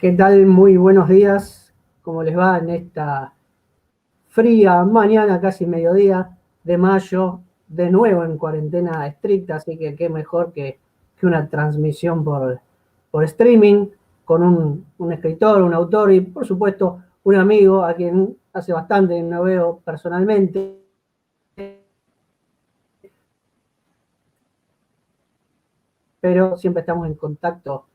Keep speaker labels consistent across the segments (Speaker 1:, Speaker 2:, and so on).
Speaker 1: ¿Qué tal? Muy buenos días. ¿Cómo les va en esta fría mañana, casi mediodía de mayo? De nuevo en cuarentena estricta, así que qué mejor que una transmisión por streaming con un escritor, un autor y por supuesto un amigo a quien hace bastante no veo personalmente, pero siempre estamos en contacto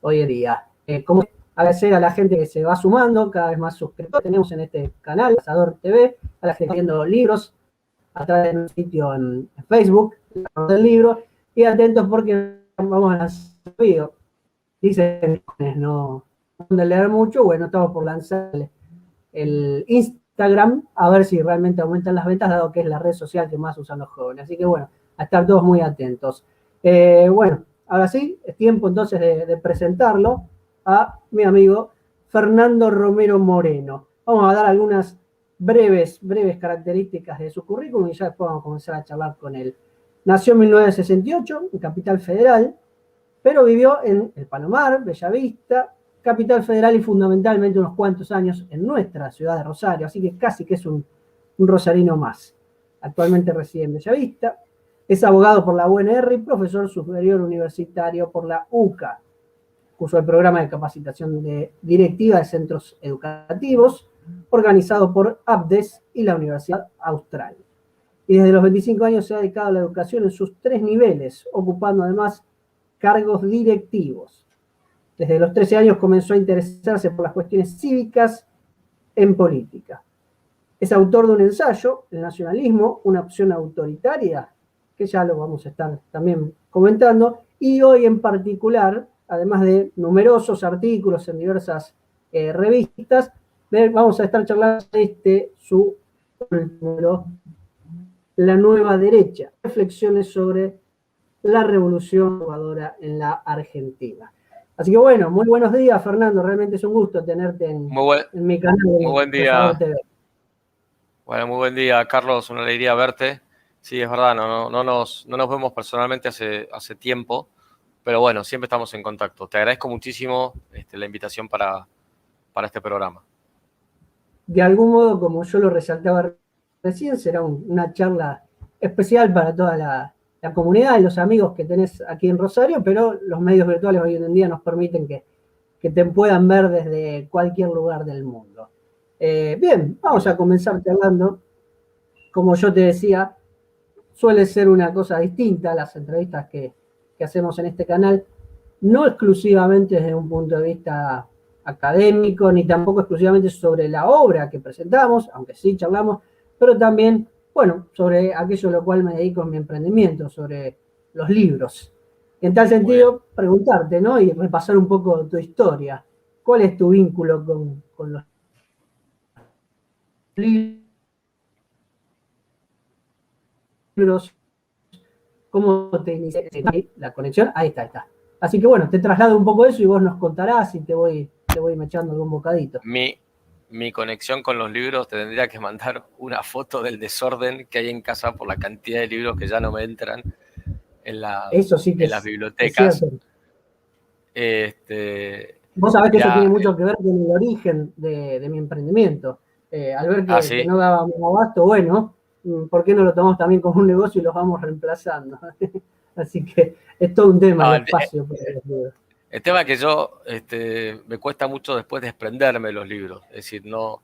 Speaker 1: hoy en día. Como agradecer a la gente que se va sumando, cada vez más suscriptores tenemos en este canal, Cazador TV, a la gente viendo libros a través de un sitio en Facebook, del libro, y atentos porque vamos a lanzar video. Dicen no de leer mucho, bueno, estamos por lanzar el Instagram, a ver si realmente aumentan las ventas, dado que es la red social que más usan los jóvenes. Así que bueno, a estar todos muy atentos. Bueno, ahora sí, es tiempo entonces de presentarlo a mi amigo Fernando Romero Moreno. Vamos a dar algunas breves características de su currículum y ya después vamos a comenzar a charlar con él. Nació en 1968 en Capital Federal, pero vivió en el Palomar, Bellavista, Capital Federal y fundamentalmente unos cuantos años en nuestra ciudad de Rosario, así que casi que es un rosarino más. Actualmente reside en Bellavista, es abogado por la UNR y profesor superior universitario por la UCA. Cursó el programa de capacitación directiva de centros educativos, organizado por ABDES y la Universidad Austral. Y desde los 25 años se ha dedicado a la educación en sus 3 niveles, ocupando además cargos directivos. Desde los 13 años comenzó a interesarse por las cuestiones cívicas en política. Es autor de un ensayo, El nacionalismo, una opción autoritaria, que ya lo vamos a estar también comentando, y hoy en particular, además de numerosos artículos en diversas revistas, vamos a estar charlando de su libro, La Nueva Derecha, reflexiones sobre la revolución jugadora en la Argentina. Así que bueno, muy buenos días, Fernando. Realmente es un gusto tenerte en mi canal
Speaker 2: de
Speaker 1: Cazador TV.
Speaker 2: Bueno, muy buen día, Carlos. Una alegría verte. Sí, es verdad, no nos vemos personalmente hace tiempo, pero bueno, siempre estamos en contacto. Te agradezco muchísimo la invitación para este programa.
Speaker 1: De algún modo, como yo lo resaltaba recién, será una charla especial para toda la comunidad y los amigos que tenés aquí en Rosario, pero los medios virtuales hoy en día nos permiten que te puedan ver desde cualquier lugar del mundo. Bien, vamos a comenzar charlando. Como yo te decía, suele ser una cosa distinta a las entrevistas que hacemos en este canal, no exclusivamente desde un punto de vista académico, ni tampoco exclusivamente sobre la obra que presentamos, aunque sí charlamos, pero también, bueno, sobre aquello a lo cual me dedico en mi emprendimiento, sobre los libros. En tal sentido, preguntarte, ¿no? Y repasar un poco tu historia. ¿Cuál es tu vínculo con los libros? ¿Cómo te iniciaste la conexión? Ahí está. Así que bueno, te traslado un poco eso y vos nos contarás y te voy mechando algún bocadito.
Speaker 2: Mi conexión con los libros, te tendría que mandar una foto del desorden que hay en casa por la cantidad de libros que ya no me entran
Speaker 1: Eso sí que
Speaker 2: en las
Speaker 1: Es
Speaker 2: bibliotecas.
Speaker 1: Vos sabés que eso tiene mucho que ver con el origen de mi emprendimiento. Al ver que no dábamos abasto, bueno, ¿por qué no lo tomamos también como un negocio y los vamos reemplazando? Así que es todo un tema el espacio para los libros.
Speaker 2: El tema es que yo me cuesta mucho después desprenderme de los libros. Es decir, no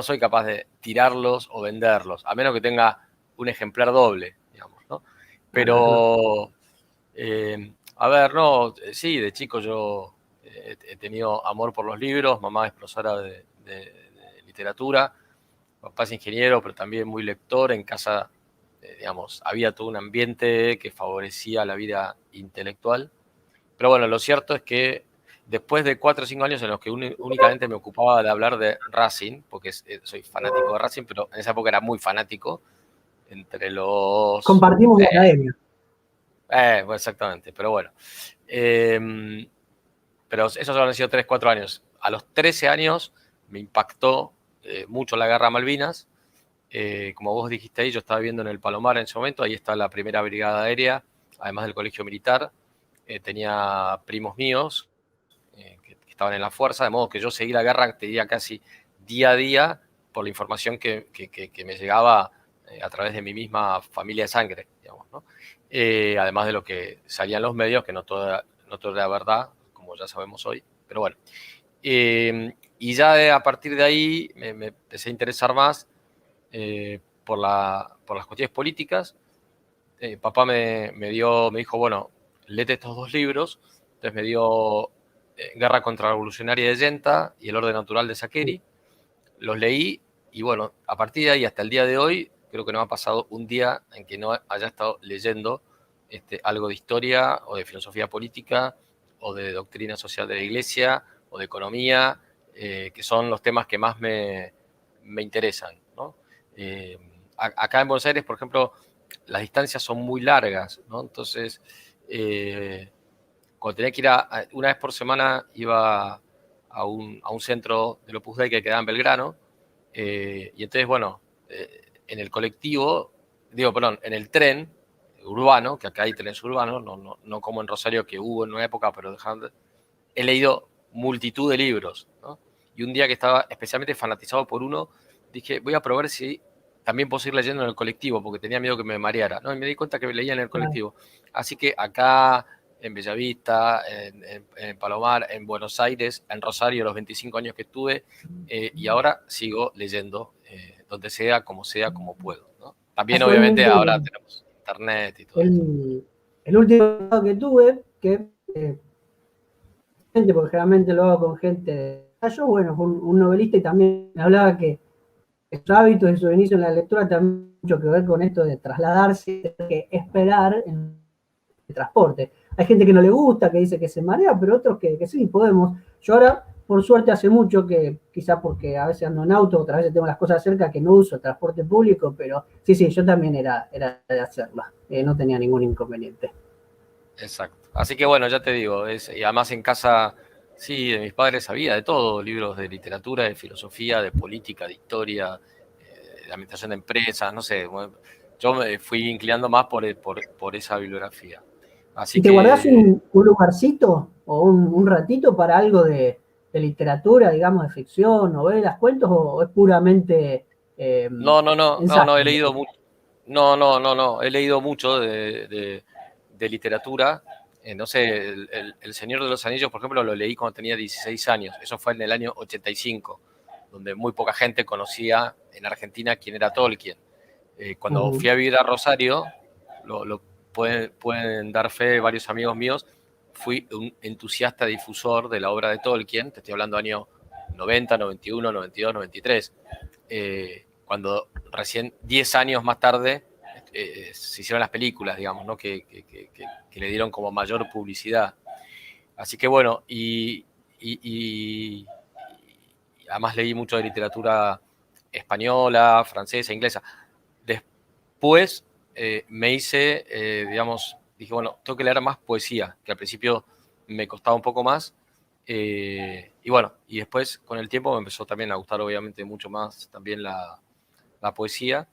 Speaker 2: soy capaz de tirarlos o venderlos, a menos que tenga un ejemplar doble, digamos, ¿no? Pero, a ver, sí, de chico yo he tenido amor por los libros. Mamá es profesora de literatura, papá es ingeniero, pero también muy lector. En casa, digamos, había todo un ambiente que favorecía la vida intelectual. Pero bueno, lo cierto es que después de 4 o 5 años en los que únicamente me ocupaba de hablar de Racing, porque soy fanático de Racing, pero en esa época era muy fanático, entre los...
Speaker 1: Compartimos la academia.
Speaker 2: Bueno, exactamente, pero bueno. Pero esos han sido 3, 4 años. A los 13 años me impactó mucho la guerra a Malvinas. Como vos dijiste ahí, yo estaba viviendo en el Palomar en ese momento. Ahí está la primera brigada aérea, además del colegio militar. tenía primos míos que estaban en la fuerza, de modo que yo seguí la guerra, te diría casi día a día, por la información que me llegaba a través de mi misma familia de sangre, digamos, ¿no? Además de lo que salía en los medios, que no toda era verdad, como ya sabemos hoy, pero bueno. Y ya a partir de ahí me empecé a interesar más por las cuestiones políticas. Papá me dijo, bueno, léete estos 2 libros. Entonces me dio Guerra contra la Revolucionaria de Yenta y El orden natural de Saccheri. Los leí y bueno, a partir de ahí hasta el día de hoy, creo que no ha pasado un día en que no haya estado leyendo algo de historia o de filosofía política o de doctrina social de la Iglesia o de economía, que son los temas que más me interesan, ¿no? Acá en Buenos Aires, por ejemplo, las distancias son muy largas, ¿no? Entonces, cuando tenía que ir una vez por semana, iba a un centro del Opus Dei que quedaba en Belgrano, y entonces, bueno, en el colectivo, en el tren urbano, que acá hay trenes urbanos, no como en Rosario que hubo en una época, pero he leído multitud de libros, ¿no? Y un día que estaba especialmente fanatizado por uno, dije, voy a probar si también puedo seguir leyendo en el colectivo, porque tenía miedo que me mareara, ¿no? Y me di cuenta que leía en el colectivo. Así que acá, en Bellavista, en Palomar, en Buenos Aires, en Rosario, los 25 años que estuve, y ahora sigo leyendo donde sea, como puedo, ¿no? También, obviamente,
Speaker 1: Casualmente,
Speaker 2: ahora tenemos internet y todo eso.
Speaker 1: el último que tuve, que porque generalmente lo hago con gente, yo, bueno, un novelista y también me hablaba que sus hábitos y su inicio en la lectura también mucho que ver con esto de trasladarse, que esperar en el transporte. Hay gente que no le gusta, que dice que se marea, pero otros que sí, podemos. Yo ahora, por suerte, hace mucho que, quizá porque a veces ando en auto, otras veces tengo las cosas cerca, que no uso el transporte público, pero sí, yo también era de hacerlo. No tenía ningún inconveniente.
Speaker 2: Exacto. Así que bueno, ya te digo, y además en casa, sí, de mis padres había de todo, libros de literatura, de filosofía, de política, de historia, de administración de empresas, no sé. Bueno, yo me fui inclinando más por esa bibliografía. Así
Speaker 1: ¿Y te guardás
Speaker 2: que
Speaker 1: un lugarcito o un ratito para algo de literatura, digamos, de ficción, novelas, cuentos, o es puramente
Speaker 2: no, he
Speaker 1: ensayo?
Speaker 2: leído mucho. No, he leído mucho de literatura. No sé, el Señor de los Anillos, por ejemplo, lo leí cuando tenía 16 años. Eso fue en el año 85, donde muy poca gente conocía en Argentina quién era Tolkien. Cuando fui a vivir a Rosario, lo pueden dar fe varios amigos míos, fui un entusiasta difusor de la obra de Tolkien, te estoy hablando año 90, 91, 92, 93. Cuando recién 10 años más tarde se hicieron las películas, digamos, ¿no? que le dieron como mayor publicidad. Así que bueno, y además leí mucho de literatura española, francesa, inglesa. Después me hice, dije, bueno, tengo que leer más poesía, que al principio me costaba un poco más. Y bueno, y después con el tiempo me empezó también a gustar obviamente mucho más también la poesía.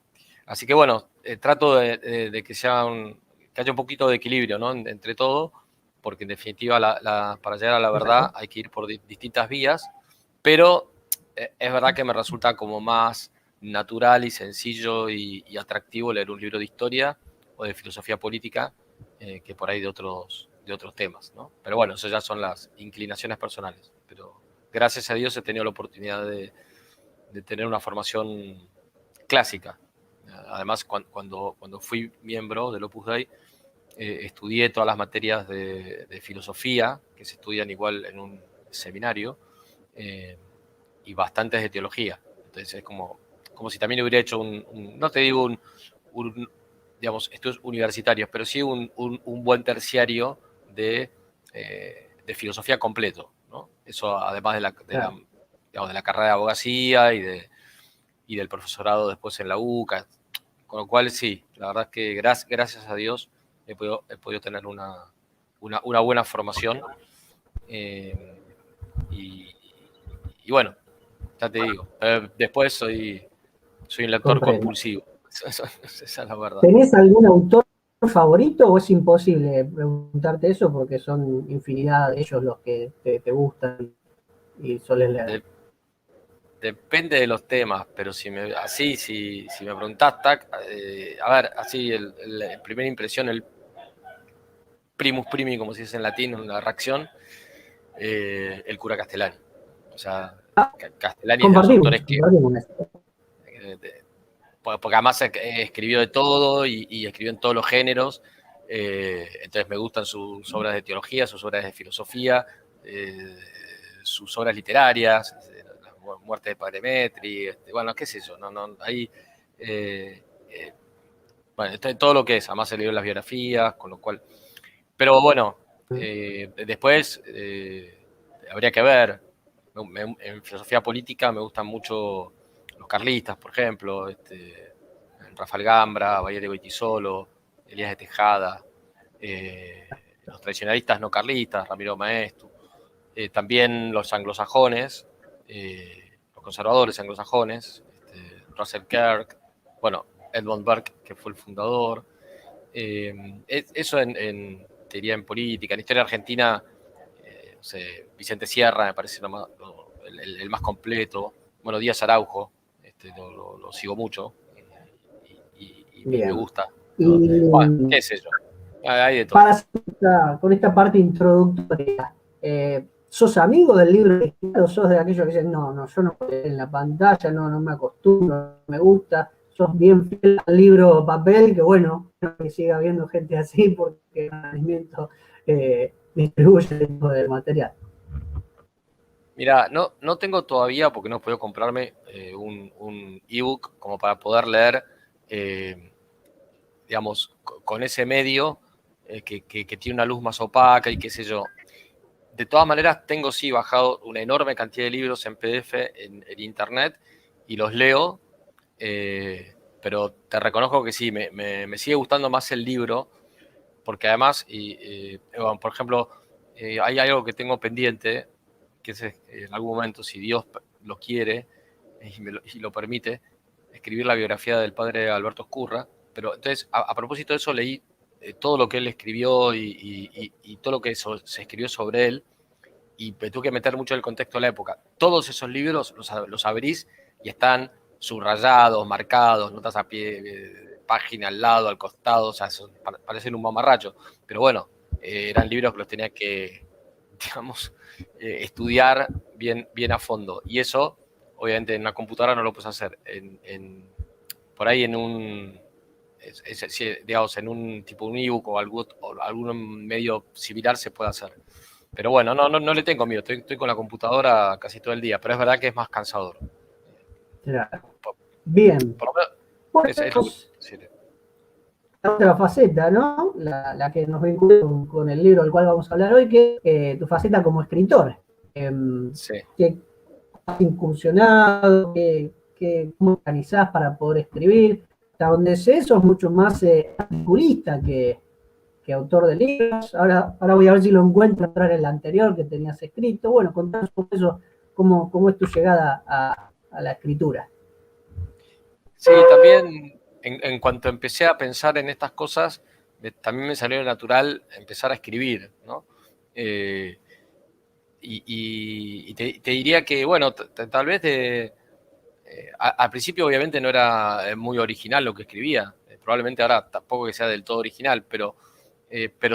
Speaker 2: Así que bueno, trato de que que haya un poquito de equilibrio, ¿no? Entre todo, porque en definitiva para llegar a la verdad hay que ir por distintas vías, pero es verdad que me resulta como más natural y sencillo y atractivo leer un libro de historia o de filosofía política que por ahí de otros temas, ¿no? Pero bueno, eso ya son las inclinaciones personales. Pero gracias a Dios he tenido la oportunidad de tener una formación clásica. Además, cuando fui miembro del Opus Dei, estudié todas las materias de filosofía, que se estudian igual en un seminario, y bastantes de teología. Entonces es como si también hubiera hecho no te digo digamos, estudios universitarios, pero sí un buen terciario de filosofía completo, ¿no? Eso además digamos, de la carrera de abogacía y del profesorado después en la UCA, con lo cual sí, la verdad es que gracias a Dios he podido tener una buena formación y, y bueno, ya te digo, después soy un lector
Speaker 1: Comprendo.
Speaker 2: compulsivo, esa es la verdad.
Speaker 1: ¿Tenés algún autor favorito o es imposible preguntarte eso porque son infinidad de ellos los que te gustan y sueles leer?
Speaker 2: Depende de los temas, pero si me preguntás, tac, a ver, así, la primera impresión, el primus primi, como se dice en latín, la reacción, el cura Castellani. O sea, Castellani es de los
Speaker 1: Compartimos,
Speaker 2: autores que,
Speaker 1: compartimos eso.
Speaker 2: porque además escribió de todo y escribió en todos los géneros, entonces me gustan sus obras de teología, sus obras de filosofía, sus obras literarias, la muerte de Padre Metri, bueno, qué sé yo, ahí, bueno, todo lo que es, además se leyó las biografías, con lo cual, pero bueno, después habría que ver, en filosofía política me gustan mucho los carlistas, por ejemplo, Rafael Gambra, Bayer de Goitisolo, Elías de Tejada, los tradicionalistas no carlistas, Ramiro Maeztu, también los anglosajones, los conservadores anglosajones, Russell Kirk, bueno, Edmund Burke, que fue el fundador. Eso te diría en política, en historia argentina, no sé, Vicente Sierra me parece el más completo. Bueno, Díaz Araujo, lo sigo mucho y me
Speaker 1: Bien.
Speaker 2: gusta. ¿No? Bueno,
Speaker 1: Y
Speaker 2: qué sé yo, hay de todo.
Speaker 1: para con esta parte introductoria, ¿sos amigo del libro digital o sos de aquellos que dicen, no, yo no puedo leer en la pantalla, no me acostumbro, no me gusta? ¿Sos bien fiel al libro papel? Que bueno, que siga habiendo gente así porque el mantenimiento distribuye este tipo de material.
Speaker 2: Mira, no tengo todavía, porque no puedo comprarme un ebook como para poder leer, digamos, con ese medio que tiene una luz más opaca y qué sé yo. De todas maneras, tengo sí bajado una enorme cantidad de libros en PDF en internet y los leo, pero te reconozco que sí, me sigue gustando más el libro, porque además, bueno, por ejemplo, hay algo que tengo pendiente, que es en algún momento, si Dios lo quiere y lo permite, escribir la biografía del padre Alberto Escurra. Pero entonces, a propósito de eso, leí todo lo que él escribió y todo lo que se escribió sobre él, y me tuve que meter mucho en el contexto de la época. Todos esos libros los abrís y están subrayados, marcados, notas a pie, página al lado, al costado, o sea, parecen un mamarracho. Pero bueno, eran libros que los tenía que, digamos, estudiar bien a fondo. Y eso, obviamente, en una computadora no lo puedes hacer. Por ahí en un, digamos, en un tipo un ebook o algún medio similar se puede hacer. Pero bueno, no le tengo miedo, estoy con la computadora casi todo el día, pero es verdad que es más cansador.
Speaker 1: Claro.
Speaker 2: Por,
Speaker 1: Bien.
Speaker 2: por lo menos
Speaker 1: Bueno,
Speaker 2: es lo que... Sí,
Speaker 1: la otra faceta, ¿no? La que nos vincula con el libro del cual vamos a hablar hoy, que es tu faceta como escritor.
Speaker 2: sí.
Speaker 1: ¿Qué has incursionado? ¿Cómo organizás para poder escribir? Hasta donde sé, sos mucho más articulista que autor de libros. Ahora voy a ver si lo encuentro en el anterior que tenías escrito. Bueno, contanos un poco eso, cómo es tu llegada a la escritura.
Speaker 2: Sí, también en cuanto empecé a pensar en estas cosas, también me salió natural empezar a escribir, ¿no? Eh, y te diría que, bueno, tal vez al principio obviamente no era muy original lo que escribía, probablemente ahora tampoco que sea del todo original, pero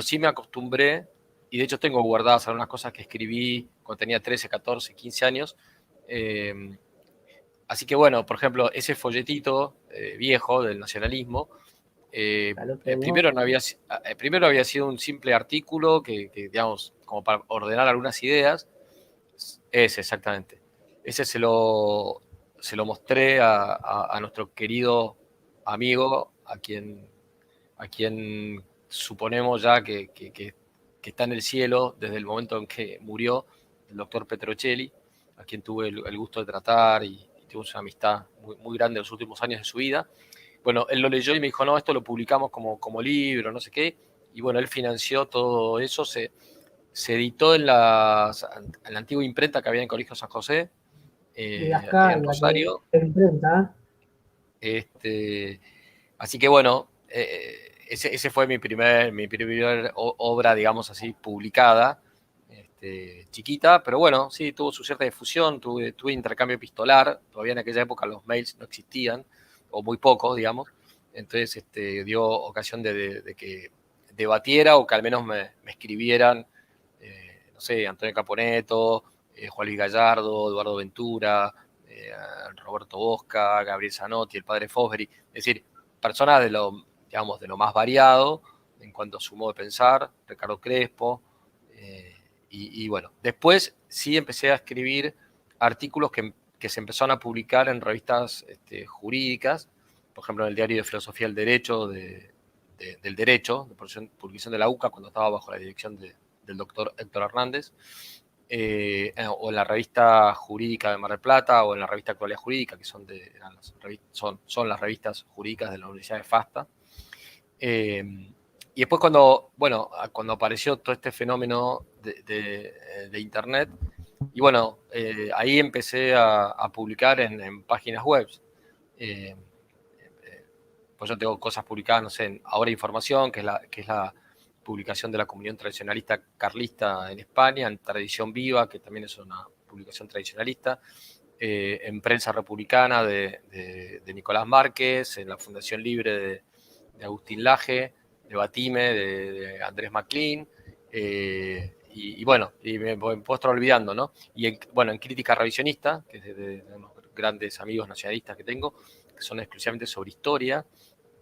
Speaker 2: sí me acostumbré, y de hecho tengo guardadas algunas cosas que escribí cuando tenía 13, 14, 15 años. eh, Así que bueno, por ejemplo, ese folletito viejo del nacionalismo,
Speaker 1: Ya lo tengo.
Speaker 2: primero había sido un simple artículo digamos, como para ordenar algunas ideas. Ese, exactamente. Ese se lo mostré a nuestro querido amigo, a quien suponemos ya que está en el cielo desde el momento en que murió, el doctor Petrocelli, a quien tuve el gusto de tratar y tuvimos una amistad muy grande en los últimos años de su vida. Bueno, él lo leyó y me dijo, no, esto lo publicamos como libro, no sé qué. Y bueno, él financió todo eso, se editó en la antigua imprenta que había en Colegio San José,
Speaker 1: De
Speaker 2: allá
Speaker 1: acá,
Speaker 2: en
Speaker 1: la que
Speaker 2: Rosario.
Speaker 1: imprenta.
Speaker 2: Este, Así que bueno, ese fue mi primer obra, digamos así, publicada, chiquita, pero bueno, sí, tuvo su cierta difusión, tuve intercambio epistolar, todavía en aquella época los mails no existían, o muy pocos, digamos, entonces dio ocasión de que debatiera o que al menos me escribieran, no sé, Antonio Caponeto, Juan Luis Gallardo, Eduardo Ventura, Roberto Bosca, Gabriel Zanotti, el padre Fosbury, es decir, personas de lo más variado en cuanto a su modo de pensar, Ricardo Crespo, y bueno, después sí empecé a escribir artículos que se empezaron a publicar en revistas jurídicas, por ejemplo en el Diario de Filosofía del Derecho, del Derecho, de publicación de la UCA, cuando estaba bajo la dirección del doctor Héctor Hernández, o en la revista jurídica de Mar del Plata, o en la revista Actualidad Jurídica, que son las revistas jurídicas de la Universidad de FASTA. Y después cuando apareció todo este fenómeno de Internet, y bueno, ahí empecé a publicar en páginas web. Pues yo tengo cosas publicadas, no sé, en Ahora Información, que es la publicación de la Comunión Tradicionalista Carlista en España, en Tradición Viva, que también es una publicación tradicionalista, en Prensa Republicana de Nicolás Márquez, en la Fundación Libre de Agustín Laje, de Batime, de Andrés MacLean, y bueno, y me puedo estar olvidando, ¿no? Y en Crítica Revisionista, que es de unos grandes amigos nacionalistas que tengo, que son exclusivamente sobre historia.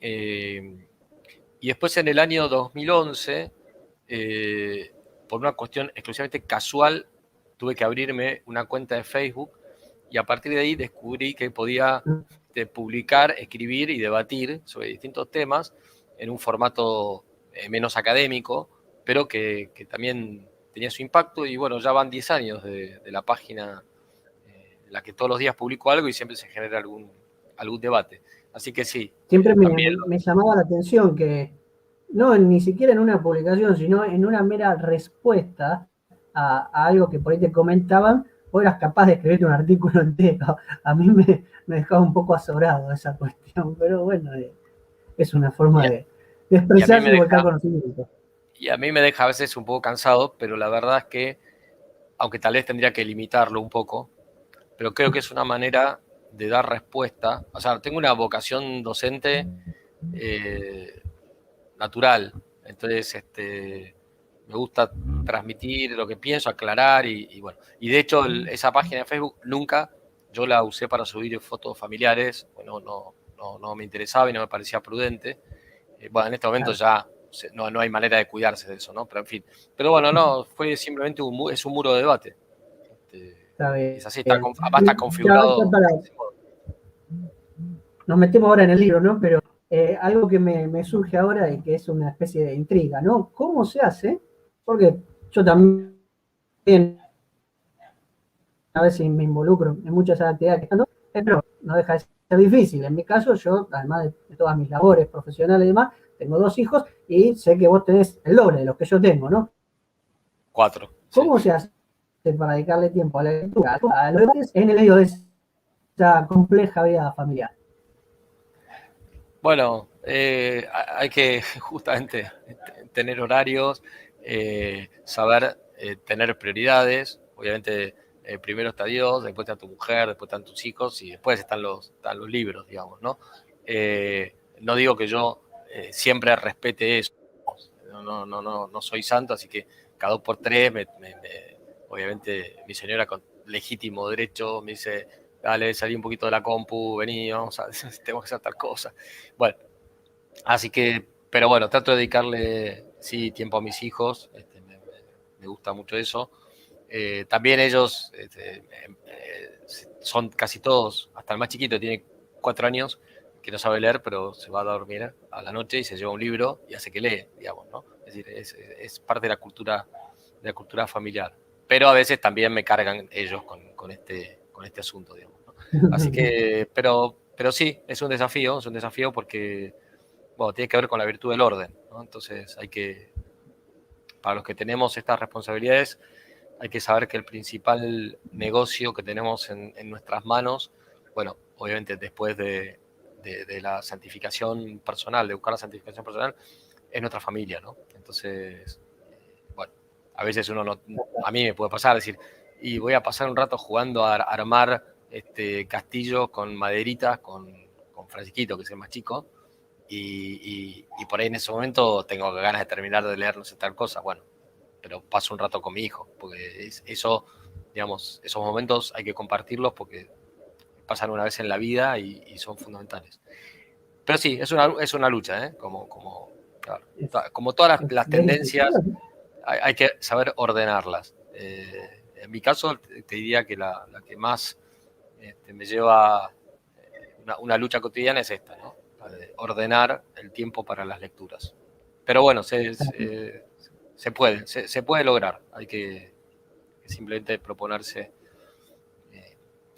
Speaker 2: Y después en el año 2011, por una cuestión exclusivamente casual, tuve que abrirme una cuenta de Facebook y a partir de ahí descubrí que podía publicar, escribir y debatir sobre distintos temas en un formato menos académico, pero que también tenía su impacto. Y bueno, ya van 10 años de la página en la que todos los días publico algo y siempre se genera algún debate. Así que sí,
Speaker 1: Siempre
Speaker 2: también.
Speaker 1: me llamaba la atención que no ni siquiera en una publicación, sino en una mera respuesta a algo que por ahí te comentaban, vos eras capaz de escribirte un artículo entero. A mí me dejaba un poco azorado esa cuestión, pero bueno, es una forma de expresarse y volcar conocimiento.
Speaker 2: Y a mí me deja a veces un poco cansado, pero la verdad es que, aunque tal vez tendría que limitarlo un poco, pero creo que es una manera de dar respuesta. O sea, tengo una vocación docente natural, entonces me gusta transmitir lo que pienso, aclarar y bueno. Y de hecho esa página de Facebook nunca yo la usé para subir fotos familiares, bueno, no me interesaba y no me parecía prudente. Bueno, en este momento ya no hay manera de cuidarse de eso, ¿no? Pero en fin. Pero bueno, no, fue simplemente es un muro de debate.
Speaker 1: Está bien.
Speaker 2: Es así, además está configurado.
Speaker 1: Nos metemos ahora en el libro, ¿no? Pero algo que me surge ahora y que es una especie de intriga, ¿no? ¿Cómo se hace? Porque yo también a veces me involucro en muchas actividades, pero no deja de ser difícil. En mi caso, yo, además de todas mis labores profesionales y demás, tengo 2 hijos y sé que vos tenés el doble de los que yo tengo, ¿no?
Speaker 2: 4.
Speaker 1: ¿Cómo se hace para dedicarle tiempo a la lectura, a los debates en el medio de esa compleja vida familiar?
Speaker 2: Bueno, hay que justamente tener horarios, saber tener prioridades. Obviamente, primero está Dios, después está tu mujer, después están tus hijos y después están los libros, digamos, ¿no? No digo que yo siempre respete eso. No soy santo, así que cada 2 por 3, obviamente mi señora con legítimo derecho me dice: dale, salí un poquito de la compu, vení, vamos a, tenemos que hacer tal cosa. Bueno, así que, pero bueno, trato de dedicarle, sí, tiempo a mis hijos, me gusta mucho eso. También ellos son casi todos, hasta el más chiquito, tiene 4 años, que no sabe leer, pero se va a dormir a la noche y se lleva un libro y hace que lee, digamos, ¿no? Es decir, es parte de la cultura familiar. Pero a veces también me cargan ellos con este asunto, digamos, ¿no? Así que, pero sí, es un desafío porque, bueno, tiene que ver con la virtud del orden, ¿no? Entonces para los que tenemos estas responsabilidades, hay que saber que el principal negocio que tenemos en nuestras manos, bueno, obviamente después de de la santificación personal, de buscar la santificación personal, es nuestra familia, ¿no? Entonces, bueno, a veces uno no, a mí me puede pasar, decir, y voy a pasar un rato jugando a armar castillos con maderitas, con Francisquito, que es el más chico, y por ahí en ese momento tengo ganas de terminar de leer no sé tal cosa, bueno, pero paso un rato con mi hijo, porque eso, digamos, esos momentos hay que compartirlos porque pasan una vez en la vida y son fundamentales. Pero sí, es una lucha, ¿eh? Claro, como todas las tendencias, hay que saber ordenarlas. En mi caso, te diría que la que más me lleva una lucha cotidiana es esta, ¿no? La de ordenar el tiempo para las lecturas. Pero bueno, se puede lograr. Hay que simplemente proponerse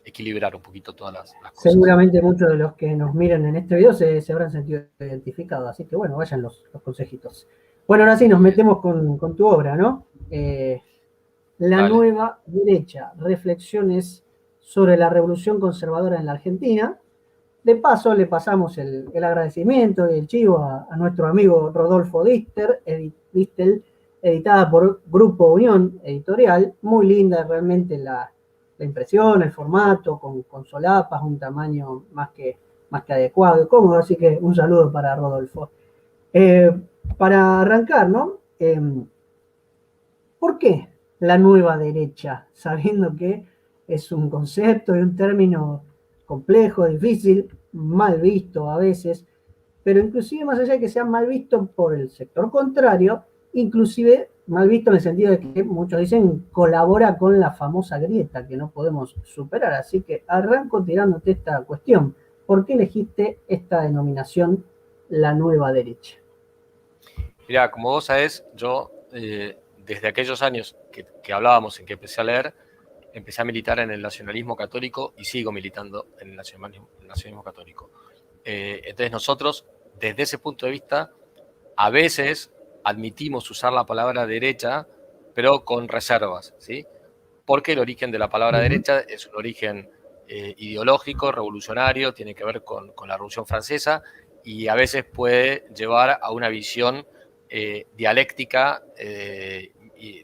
Speaker 2: equilibrar un poquito todas las cosas.
Speaker 1: Seguramente muchos de los que nos miran en este video se habrán sentido identificados, así que bueno, vayan los consejitos. Bueno, ahora sí nos metemos con tu obra, ¿no? La
Speaker 2: Dale.
Speaker 1: nueva derecha, reflexiones sobre la revolución conservadora en la Argentina. De paso, le pasamos el agradecimiento y el chivo a nuestro amigo Rodolfo Distel, editada por Grupo Unión Editorial. Muy linda realmente la impresión, el formato, con solapas, un tamaño más que adecuado y cómodo. Así que un saludo para Rodolfo. Para arrancar, ¿no? ¿Por qué la nueva derecha? Sabiendo que es un concepto y un término complejo, difícil, mal visto a veces, pero inclusive más allá de que sea mal visto por el sector contrario, inclusive mal visto en el sentido de que muchos dicen colabora con la famosa grieta que no podemos superar. Así que arranco tirándote esta cuestión. ¿Por qué elegiste esta denominación, la nueva derecha?
Speaker 2: Mirá, como vos sabés, yo desde aquellos años que hablábamos en que empecé a leer, empecé a militar en el nacionalismo católico y sigo militando en el nacionalismo católico. Entonces nosotros, desde ese punto de vista, a veces admitimos usar la palabra derecha, pero con reservas, ¿sí? Porque el origen de la palabra derecha es un origen ideológico, revolucionario, tiene que ver con la Revolución Francesa y a veces puede llevar a una visión dialéctica y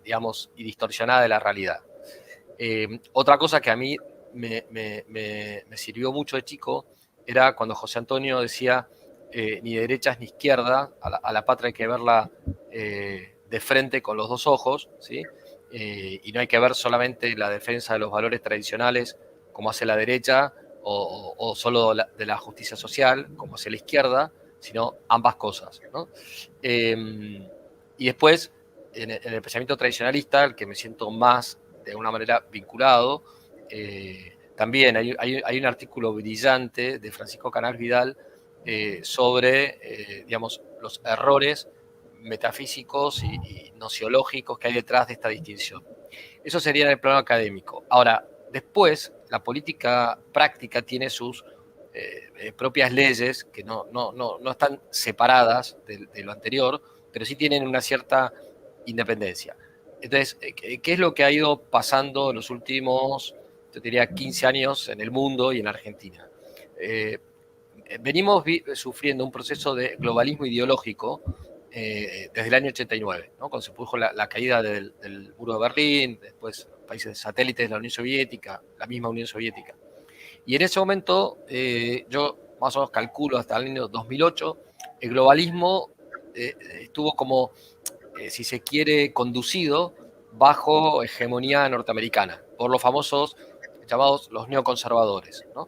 Speaker 2: distorsionada de la realidad. Otra cosa que a mí me sirvió mucho de chico era cuando José Antonio decía ni derechas ni izquierda, a la patria hay que verla de frente con los dos ojos, ¿sí? Y no hay que ver solamente la defensa de los valores tradicionales como hace la derecha o solo de la justicia social como hace la izquierda, sino ambas cosas, ¿no? Y después, en el pensamiento tradicionalista, el que me siento más de alguna manera vinculado, también hay un artículo brillante de Francisco Canal Vidal sobre, digamos, los errores metafísicos y nociológicos que hay detrás de esta distinción. Eso sería en el plano académico. Ahora, después, la política práctica tiene sus propias leyes que no están separadas de lo anterior, pero sí tienen una cierta independencia. Entonces, ¿qué es lo que ha ido pasando en los últimos, yo diría, 15 años en el mundo y en Argentina? Venimos sufriendo un proceso de globalismo ideológico desde el año 89, ¿no? Cuando se produjo la caída del muro de Berlín, después países satélites de la Unión Soviética, la misma Unión Soviética. Y en ese momento, yo más o menos calculo hasta el año 2008, el globalismo estuvo como, si se quiere, conducido bajo hegemonía norteamericana, por los famosos llamados los neoconservadores, ¿no?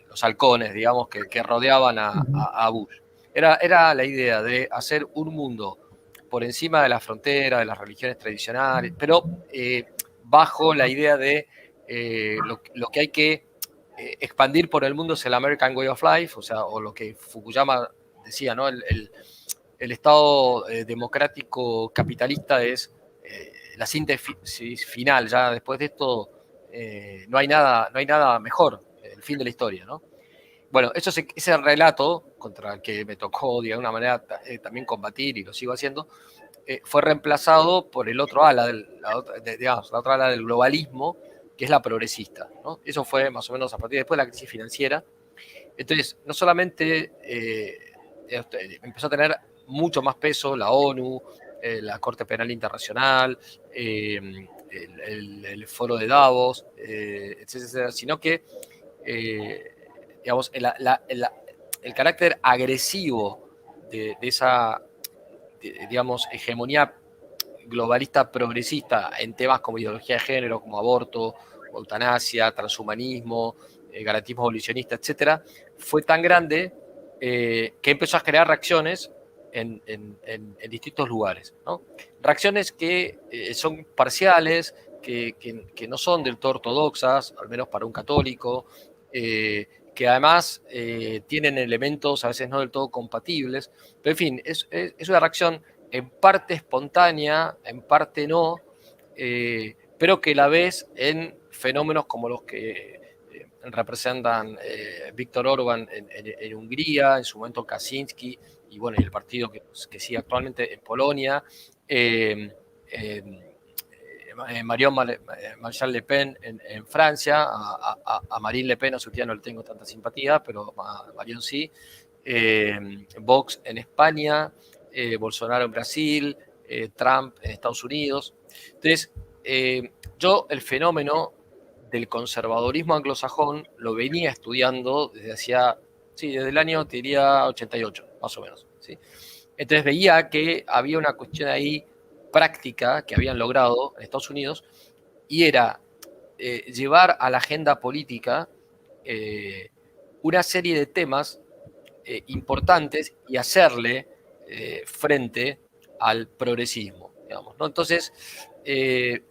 Speaker 2: Los halcones, digamos, que rodeaban a Bush. Era la idea de hacer un mundo por encima de la frontera, de las religiones tradicionales, pero bajo la idea de lo que hay que expandir por el mundo es el American Way of Life, o sea, o lo que Fukuyama decía, ¿no? El Estado democrático capitalista es la síntesis final. Ya después de esto no hay nada mejor, el fin de la historia, ¿no? Bueno, ese relato contra el que me tocó de alguna manera también combatir y lo sigo haciendo, fue reemplazado por el otro ala, la otra ala del globalismo, que es la progresista, ¿no? Eso fue más o menos a partir después de la crisis financiera. Entonces, no solamente empezó a tener mucho más peso la ONU, la Corte Penal Internacional, el Foro de Davos, etcétera, sino que, digamos, el carácter agresivo de esa, digamos, hegemonía globalista progresista en temas como ideología de género, como aborto, eutanasia, transhumanismo, garantismo abolicionista, etcétera, fue tan grande que empezó a generar reacciones en distintos lugares, ¿no? Reacciones que son parciales, que no son del todo ortodoxas, al menos para un católico, que además tienen elementos a veces no del todo compatibles, pero en fin, es una reacción en parte espontánea, en parte no, pero que la ves en fenómenos como los que representan Víctor Orbán en Hungría, en su momento Kaczynski, y bueno, y el partido que sigue actualmente en Polonia, Marion Maréchal Le Pen en Francia, a Marine Le Pen a su tía no le tengo tanta simpatía, pero a Marion sí, Vox en España, Bolsonaro en Brasil, Trump en Estados Unidos. Entonces, yo el fenómeno del conservadurismo anglosajón lo venía estudiando desde el año, te diría, 88, más o menos, ¿sí? Entonces veía que había una cuestión ahí práctica que habían logrado en Estados Unidos, y era llevar a la agenda política una serie de temas importantes y hacerle frente al progresismo, digamos, ¿no? Entonces,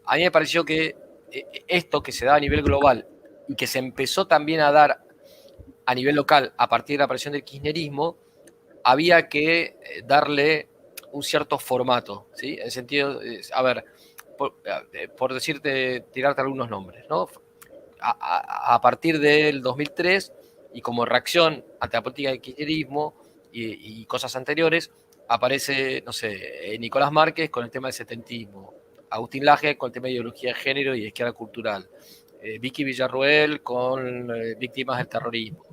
Speaker 2: a mí me pareció que esto que se da a nivel global y que se empezó también a dar a nivel local a partir de la aparición del kirchnerismo, había que darle un cierto formato, ¿sí? En el sentido, a ver, por decirte, tirarte algunos nombres, ¿no? A partir del 2003 y como reacción ante la política del kirchnerismo y cosas anteriores, aparece, no sé, Nicolás Márquez con el tema del setentismo, Agustín Laje con el tema de ideología de género y de izquierda cultural, Vicky Villarroel con víctimas del terrorismo,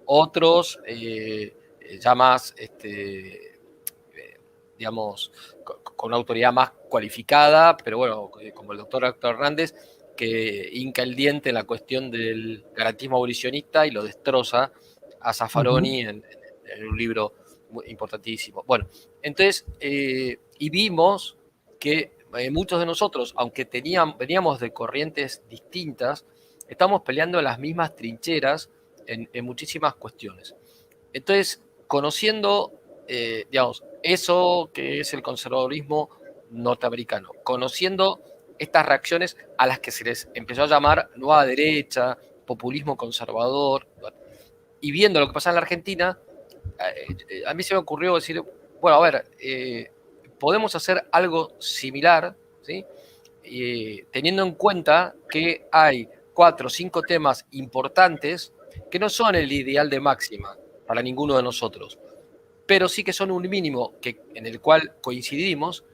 Speaker 2: otros ya más, digamos, con una autoridad más cualificada, pero bueno, como el doctor Héctor Hernández, que hinca el diente en la cuestión del garantismo abolicionista y lo destroza a Zaffaroni en un libro muy importantísimo. Bueno, entonces, y vimos que muchos de nosotros, aunque veníamos de corrientes distintas, estamos peleando en las mismas trincheras en muchísimas cuestiones. Entonces, conociendo, digamos, eso que es el conservadurismo norteamericano, conociendo estas reacciones a las que se les empezó a llamar nueva derecha, populismo conservador, y viendo lo que pasa en la Argentina, a mí se me ocurrió decir, bueno, a ver, podemos hacer algo similar, ¿sí? Teniendo en cuenta que hay 4 o 5 temas importantes que no son el ideal de máxima para ninguno de nosotros, pero sí que son un mínimo en el cual coincidimos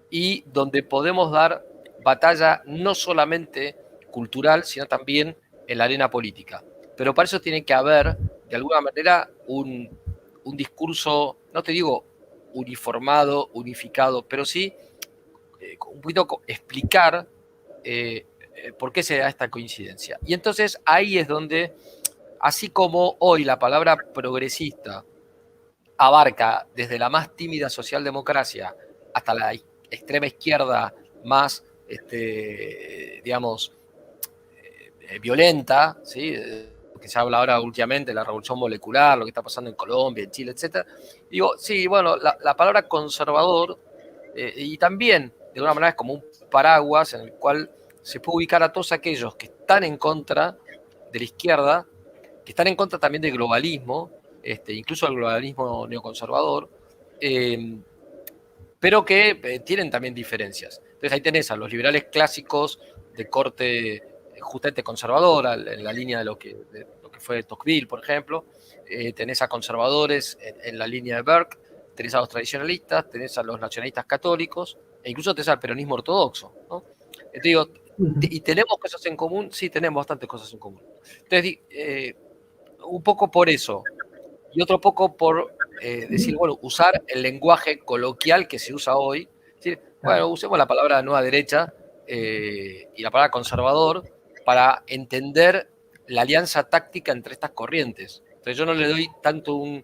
Speaker 2: y donde podemos dar batalla no solamente cultural, sino también en la arena política. Pero para eso tiene que haber, de alguna manera, un discurso, no te digo uniformado, unificado, pero sí un poquito explicar por qué se da esta coincidencia. Y entonces ahí es donde, así como hoy la palabra progresista abarca desde la más tímida socialdemocracia hasta la extrema izquierda más, digamos, violenta, ¿sí? Que se habla ahora últimamente de la revolución molecular, lo que está pasando en Colombia, en Chile, etc. Digo, sí, bueno, la palabra conservador, y también, de alguna manera, es como un paraguas en el cual se puede ubicar a todos aquellos que están en contra de la izquierda, que están en contra también del globalismo, incluso el globalismo neoconservador, pero que tienen también diferencias. Entonces ahí tenés a los liberales clásicos de corte justamente conservadora, en la línea de lo que fue Tocqueville, por ejemplo. Tenés a conservadores en la línea de Burke, tenés a los tradicionalistas, tenés a los nacionalistas católicos, e incluso tenés al peronismo ortodoxo, ¿no? Entonces digo, ¿y tenemos cosas en común? Sí, tenemos bastantes cosas en común. Entonces, un poco por eso, y otro poco por decir, bueno, usar el lenguaje coloquial que se usa hoy. Es decir, bueno, usemos la palabra nueva derecha y la palabra conservador para entender la alianza táctica entre estas corrientes. Entonces yo no le doy tanto un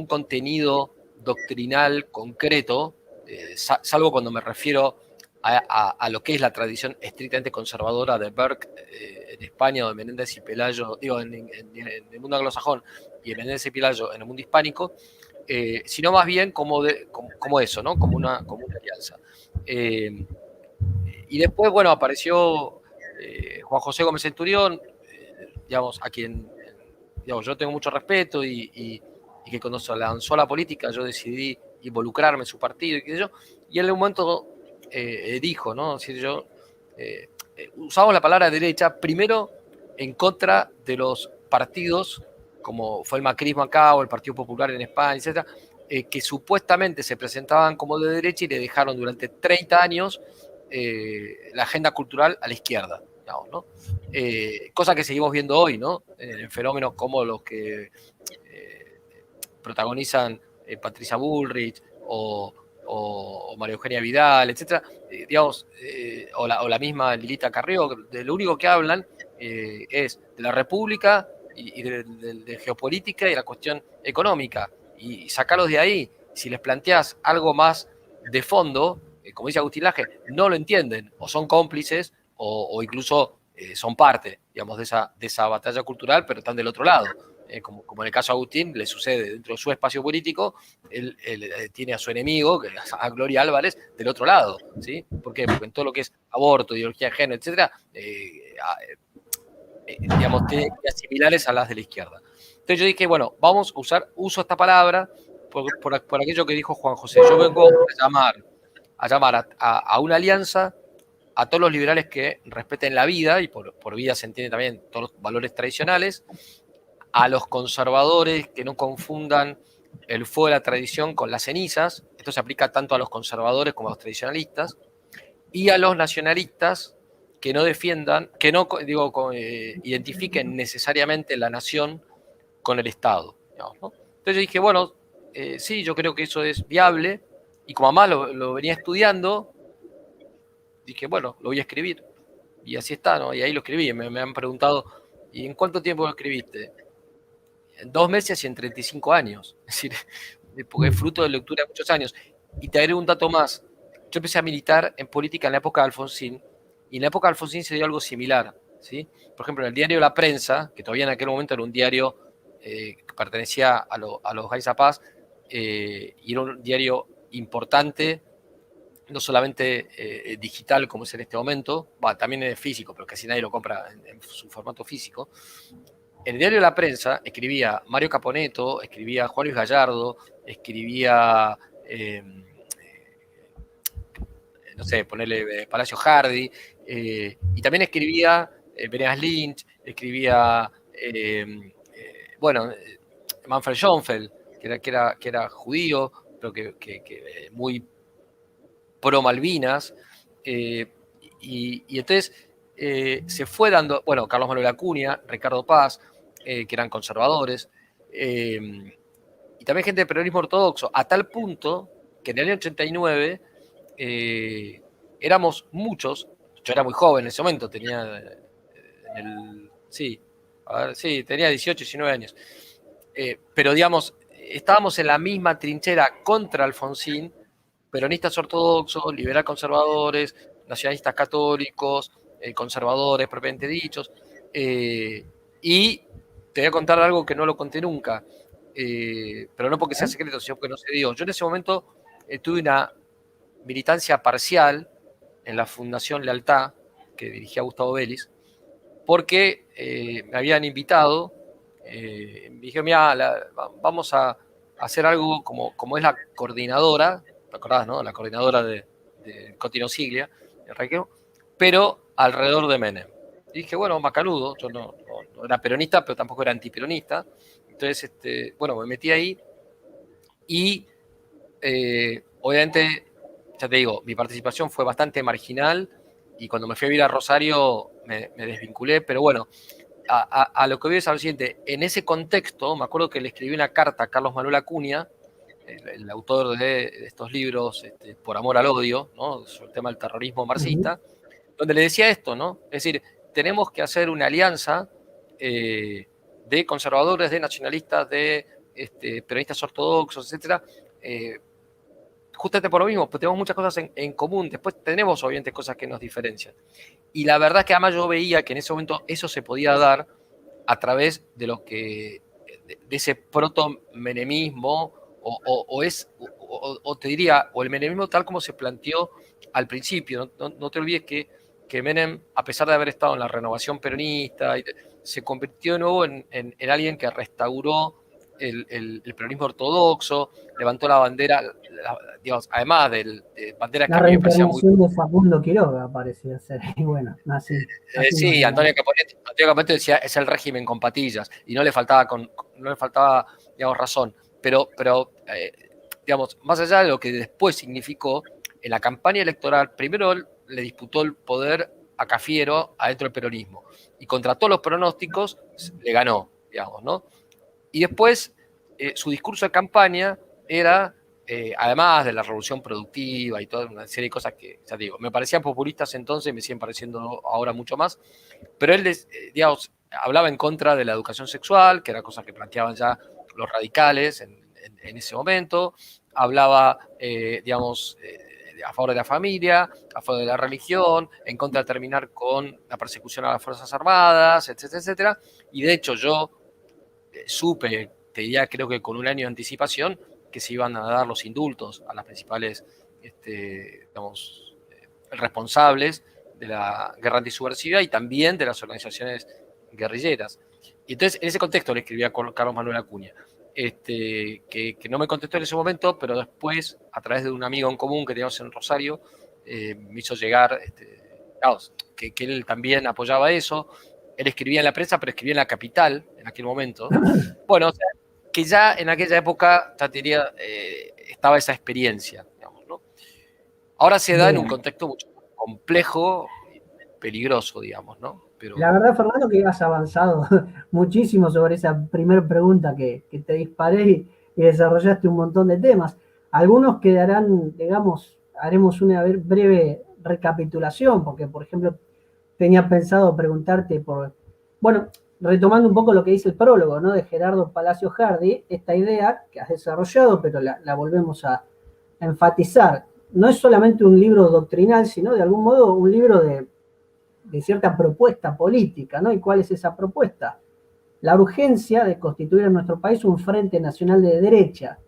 Speaker 2: contenido doctrinal concreto, salvo cuando me refiero a lo que es la tradición estrictamente conservadora de Burke en España, o de Menéndez y Pelayo, digo, en el mundo anglosajón, y de Menéndez y Pelayo en el mundo hispánico, sino más bien como eso, ¿no? Como una alianza. Y después, bueno, apareció Juan José Gómez Centurión, digamos, a quien digamos, yo tengo mucho respeto y que cuando se lanzó a la política yo decidí involucrarme en su partido y qué sé yo, y él en un momento dijo, ¿no? Es decir, yo usamos la palabra derecha primero en contra de los partidos, como fue el macrismo acá o el Partido Popular en España, etcétera, que supuestamente se presentaban como de derecha y le dejaron durante 30 años la agenda cultural a la izquierda, digamos, ¿no? Cosa que seguimos viendo hoy, ¿no? En fenómenos como los que protagonizan Patricia Bullrich o María Eugenia Vidal, etcétera, digamos, o la misma Lilita Carrió, de lo único que hablan es de la República y de geopolítica y la cuestión económica. Y sacarlos de ahí, si les planteas algo más de fondo, como dice Agustín Laje, no lo entienden, o son cómplices, o incluso son parte, digamos, de esa batalla cultural, pero están del otro lado. Como en el caso de Agustín, le sucede dentro de su espacio político, él tiene a su enemigo, a Gloria Álvarez, del otro lado, ¿sí? ¿Por qué? Porque en todo lo que es aborto, ideología de género, etcétera, digamos, tiene ideas similares a las de la izquierda. Entonces yo dije, bueno, uso esta palabra por aquello que dijo Juan José. Yo vengo a llamar a una alianza a todos los liberales que respeten la vida, y por vida se entiende también todos los valores tradicionales, a los conservadores que no confundan el fuego de la tradición con las cenizas. Esto se aplica tanto a los conservadores como a los tradicionalistas, y a los nacionalistas que no defiendan, que no identifiquen necesariamente la nación con el Estado, digamos, ¿no? Entonces yo dije, bueno, sí, yo creo que eso es viable, y como además lo venía estudiando, dije, bueno, lo voy a escribir. Y así está, ¿no? Y ahí lo escribí. Me han preguntado, ¿y en cuánto tiempo lo escribiste? En 2 meses y en 35 años. Es decir, porque es fruto de lectura de muchos años. Y te agrego un dato más. Yo empecé a militar en política en la época de Alfonsín, y en la época de Alfonsín se dio algo similar, ¿sí? Por ejemplo, en el diario La Prensa, que todavía en aquel momento era un diario que pertenecía a los Gaisa Paz, y era un diario importante, no solamente digital como es en este momento, también es físico, pero casi nadie lo compra en su formato físico. En el diario La Prensa escribía Mario Caponeto, escribía Juan Luis Gallardo, escribía, no sé, ponerle Palacio Hardy, y también escribía Venegas Lynch, escribía, Manfred Schoenfeld, que era judío, pero que muy pro Malvinas, y entonces se fue dando, bueno, Carlos Manuel Acuña, Ricardo Paz, que eran conservadores, y también gente del peronismo ortodoxo, a tal punto que en el año 89 éramos muchos. Yo era muy joven en ese momento, tenía tenía 18, 19 años, pero digamos, estábamos en la misma trinchera contra Alfonsín, peronistas ortodoxos, liberal conservadores, nacionalistas católicos, conservadores propiamente dichos, y te voy a contar algo que no lo conté nunca, pero no porque sea secreto, sino porque no se dio. Yo en ese momento tuve una militancia parcial en la Fundación Lealtad, que dirigía Gustavo Vélez, porque me habían invitado, me dijeron, mira, vamos a hacer algo como es la coordinadora, ¿te acordás, no? La coordinadora de Cotino Siglia, de Raquel, pero alrededor de Menem. Y dije, bueno, macanudo, yo no era peronista, pero tampoco era antiperonista. Entonces, bueno, me metí ahí y obviamente, ya te digo, mi participación fue bastante marginal, y cuando me fui a vivir a Rosario me desvinculé, pero bueno, a lo que voy es a lo siguiente. En ese contexto, me acuerdo que le escribí una carta a Carlos Manuel Acuña, el autor de estos libros, Por amor al odio, ¿no? Sobre el tema del terrorismo marxista, donde le decía esto, ¿no? Es decir, tenemos que hacer una alianza de conservadores, de nacionalistas, de peronistas ortodoxos, etcétera, justamente por lo mismo, pues tenemos muchas cosas en común, después tenemos obviamente cosas que nos diferencian. Y la verdad es que además yo veía que en ese momento eso se podía dar a través de lo que, de ese proto-menemismo, o te diría, o el menemismo tal como se planteó al principio. No te olvides que Menem, a pesar de haber estado en la renovación peronista, se convirtió de nuevo en alguien que restauró el peronismo ortodoxo, levantó la bandera, digamos, además de banderas que
Speaker 1: La
Speaker 2: a mí me parecían muy...
Speaker 1: reencarnación de Facundo Quiroga parecía ser. Y bueno, así
Speaker 2: Sí, Antonio Caponetti decía, es el régimen con patillas, y no le faltaba, digamos, razón. Pero digamos, más allá de lo que después significó, en la campaña electoral, primero le disputó el poder a Cafiero adentro del peronismo, y contra todos los pronósticos le ganó, digamos, ¿no? Y después, su discurso de campaña era, además de la revolución productiva y toda una serie de cosas que, ya digo, me parecían populistas entonces, me siguen pareciendo ahora mucho más, pero él, digamos, hablaba en contra de la educación sexual, que era cosa que planteaban ya los radicales en ese momento, hablaba, digamos, a favor de la familia, a favor de la religión, en contra de terminar con la persecución a las Fuerzas Armadas, etcétera, etcétera. Y de hecho yo supe, te diría creo que con un año de anticipación, que se iban a dar los indultos a las principales, digamos, responsables de la guerra antisubversiva y también de las organizaciones guerrilleras. Y entonces, en ese contexto le escribí a Carlos Manuel Acuña, que no me contestó en ese momento, pero después, a través de un amigo en común que teníamos en Rosario, me hizo llegar, que él también apoyaba eso. Él escribía en la prensa, pero escribía en La Capital en aquel momento. Bueno, o sea, que ya en aquella época ya diría, estaba esa experiencia, digamos, ¿no? Ahora se da en un contexto mucho más complejo, peligroso, digamos, ¿no? Pero...
Speaker 1: La verdad, Fernando, que has avanzado muchísimo sobre esa primera pregunta que te disparé y desarrollaste un montón de temas. Algunos quedarán, digamos, haremos una breve recapitulación, porque, por ejemplo, tenía pensado preguntarte bueno, retomando un poco lo que dice el prólogo, ¿no? De Gerardo Palacio Hardy, esta idea que has desarrollado, pero la volvemos a enfatizar. No es solamente un libro doctrinal, sino de algún modo un libro de cierta propuesta política, ¿no? ¿Y cuál es esa propuesta? La urgencia de constituir en nuestro país un frente nacional de derecha,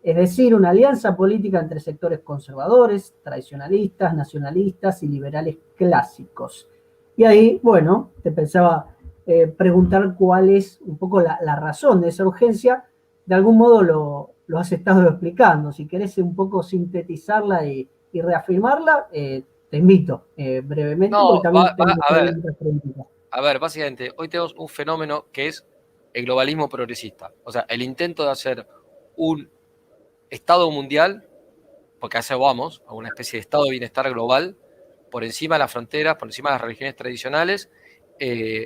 Speaker 1: es decir, una alianza política entre sectores conservadores, tradicionalistas, nacionalistas y liberales clásicos. Y ahí, bueno, te pensaba preguntar cuál es un poco la razón de esa urgencia. De algún modo lo has estado explicando. Si querés un poco sintetizarla y reafirmarla, te invito brevemente,
Speaker 2: No,
Speaker 1: porque también tengo
Speaker 2: a ver, básicamente, hoy tenemos un fenómeno que es el globalismo progresista. O sea, el intento de hacer un Estado mundial, porque a eso vamos, a una especie de Estado de bienestar global, por encima de las fronteras, por encima de las religiones tradicionales,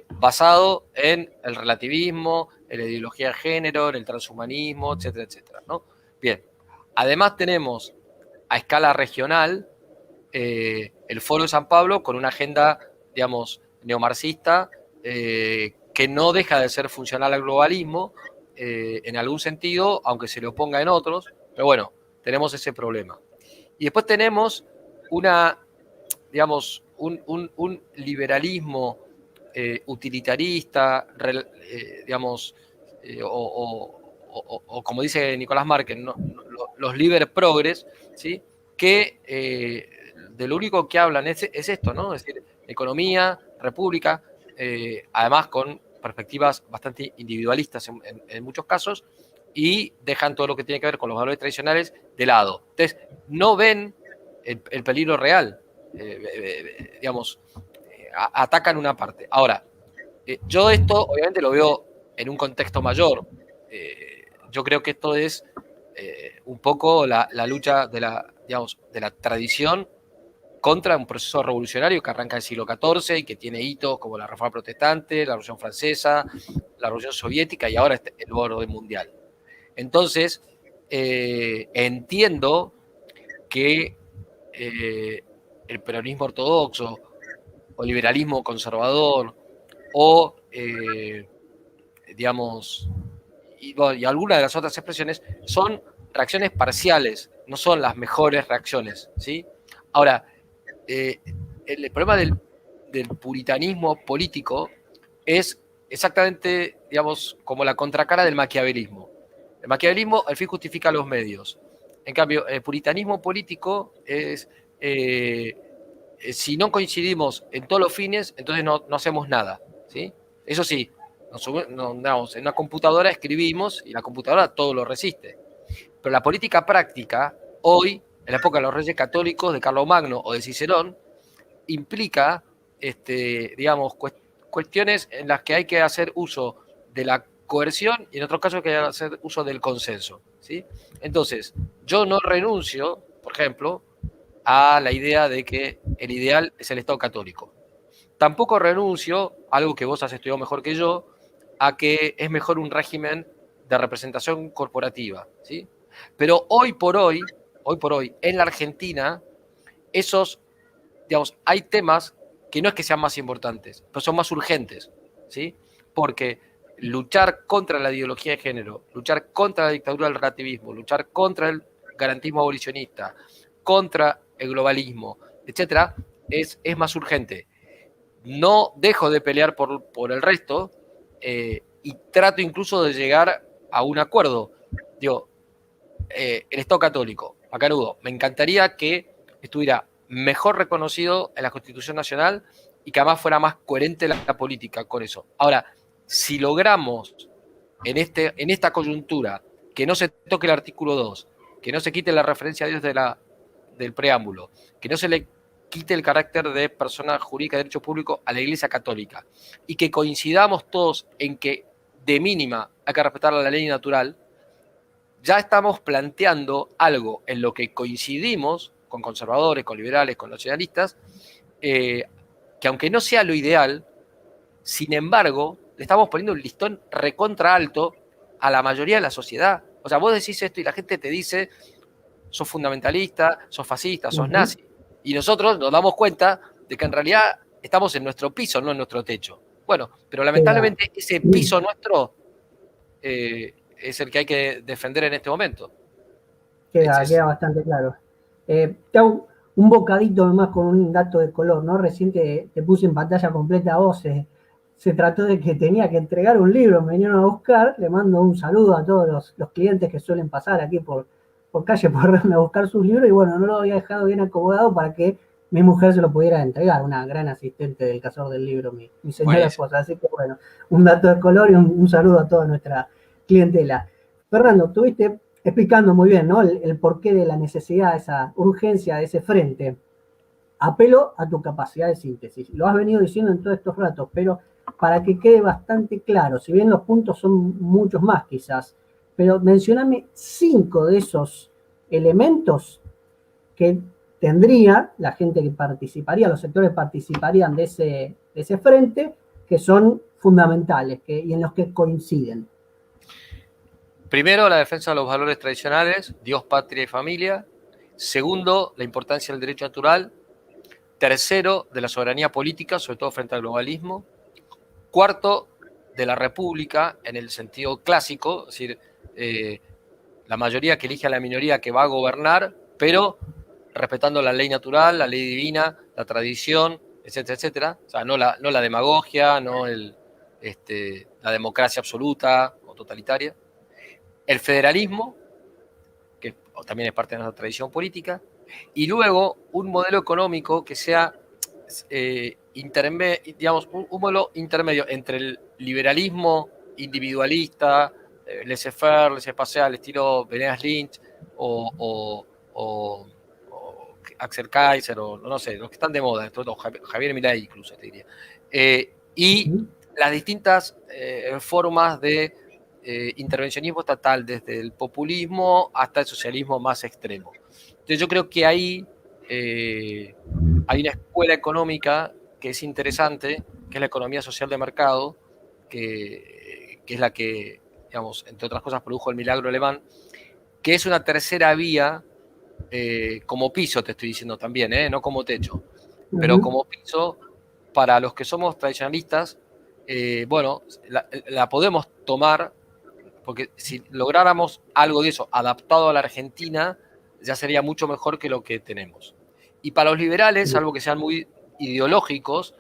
Speaker 2: basado en el relativismo, en la ideología de género, en el transhumanismo, etcétera, etcétera, ¿no? Bien, además tenemos a escala regional el Foro de San Pablo con una agenda, digamos, neomarxista, que no deja de ser funcional al globalismo en algún sentido, aunque se le oponga en otros, pero bueno, tenemos ese problema. Y después tenemos digamos, un liberalismo utilitarista, digamos, o como dice Nicolás Márquez, los liber progres, ¿sí? Que de lo único que hablan es esto, ¿no? Es decir, economía, república, además con perspectivas bastante individualistas en muchos casos, y dejan todo lo que tiene que ver con los valores tradicionales de lado. Entonces, no ven el peligro real, digamos, atacan una parte. Ahora, yo esto obviamente lo veo en un contexto mayor. Yo creo que esto es un poco la lucha de la tradición contra un proceso revolucionario que arranca en el siglo XIV y que tiene hitos como la Reforma Protestante, la Revolución Francesa, la Revolución Soviética y ahora el orden mundial. Entonces, entiendo que el peronismo ortodoxo o liberalismo conservador o, digamos, y algunas de las otras expresiones son reacciones parciales, no son las mejores reacciones, ¿sí? Ahora, el problema del puritanismo político es exactamente, digamos, como la contracara del maquiavelismo. El maquiavelismo, el fin justifica los medios. En cambio, el puritanismo político es, si no coincidimos en todos los fines, entonces no hacemos nada, ¿sí? Eso sí, en una computadora escribimos y la computadora todo lo resiste. Pero la política práctica, hoy, en la época de los reyes católicos, de Carlomagno o de Cicerón, implica, digamos, cuestiones en las que hay que hacer uso de la coerción y en otros casos hay que hacer uso del consenso, ¿sí? Entonces, yo no renuncio, por ejemplo, a la idea de que el ideal es el Estado católico. Tampoco renuncio, algo que vos has estudiado mejor que yo, a que es mejor un régimen de representación corporativa, ¿sí? Pero hoy por hoy, en la Argentina, digamos, hay temas que no es que sean más importantes, pero son más urgentes, ¿sí? Porque luchar contra la ideología de género, luchar contra la dictadura del relativismo, luchar contra el garantismo abolicionista, contra el globalismo, etcétera, es más urgente. No dejo de pelear por el resto y trato incluso de llegar a un acuerdo. Digo, el Estado católico, Macanudo, me encantaría que estuviera mejor reconocido en la Constitución Nacional y que además fuera más coherente la política con eso. Ahora, si logramos en esta coyuntura que no se toque el artículo 2, que no se quite la referencia a Dios del preámbulo, que no se le quite el carácter de persona jurídica de derecho público a la Iglesia Católica y que coincidamos todos en que de mínima hay que respetar la ley natural, ya estamos planteando algo en lo que coincidimos con conservadores, con liberales, con nacionalistas, que aunque no sea lo ideal, sin embargo, le estamos poniendo un listón recontra alto a la mayoría de la sociedad. O sea, vos decís esto y la gente te dice, sos fundamentalista, sos fascista, sos nazi. Y nosotros nos damos cuenta de que en realidad estamos en nuestro piso, no en nuestro techo. Bueno, pero lamentablemente ese piso nuestro es el que hay que defender en este momento.
Speaker 1: Queda bastante claro. Te hago un bocadito más con un dato de color, ¿no? Recién te puse en pantalla completa a vos. Se trató de que tenía que entregar un libro, me vinieron a buscar. Le mando un saludo a todos los clientes que suelen pasar aquí por calle por verme a buscar sus libros. Y bueno, no lo había dejado bien acomodado para que mi mujer se lo pudiera entregar. Una gran asistente del Cazador del Libro, mi señora esposa. Así que bueno, un dato de color y un saludo a toda nuestra clientela. Fernando, tuviste explicando muy bien, ¿no? El porqué de la necesidad, esa urgencia de ese frente. Apelo a tu capacidad de síntesis. Lo has venido diciendo en todos estos ratos, pero para que quede bastante claro, si bien los puntos son muchos más quizás, pero mencioname 5 de esos elementos que tendría la gente que participaría, los sectores participarían de ese frente, que son fundamentales y en los que coinciden.
Speaker 2: Primero, la defensa de los valores tradicionales, Dios, patria y familia. Segundo, la importancia del derecho natural. Tercero, de la soberanía política, sobre todo frente al globalismo. Cuarto, de la república en el sentido clásico, es decir, la mayoría que elige a la minoría que va a gobernar, pero respetando la ley natural, la ley divina, la tradición, etcétera, etcétera. O sea, no la demagogia, no la democracia absoluta o totalitaria. El federalismo, que también es parte de nuestra tradición política, y luego un modelo económico que sea digamos, un modelo intermedio entre el liberalismo individualista, laissez-faire, laissez-passer al estilo Venegas Lynch o Axel Kaiser, o no sé, los que están de moda, Javier Milei incluso, te diría. Y las distintas formas de intervencionismo estatal, desde el populismo hasta el socialismo más extremo. Entonces yo creo que ahí hay una escuela económica que es interesante, que es la economía social de mercado, que es la que, digamos, entre otras cosas, produjo el milagro alemán, que es una tercera vía, como piso, te estoy diciendo también, no como techo, pero como piso para los que somos tradicionalistas. Bueno, la podemos tomar, porque si lográramos algo de eso adaptado a la Argentina, ya sería mucho mejor que lo que tenemos. Y para los liberales, salvo que sean muy ideológicos,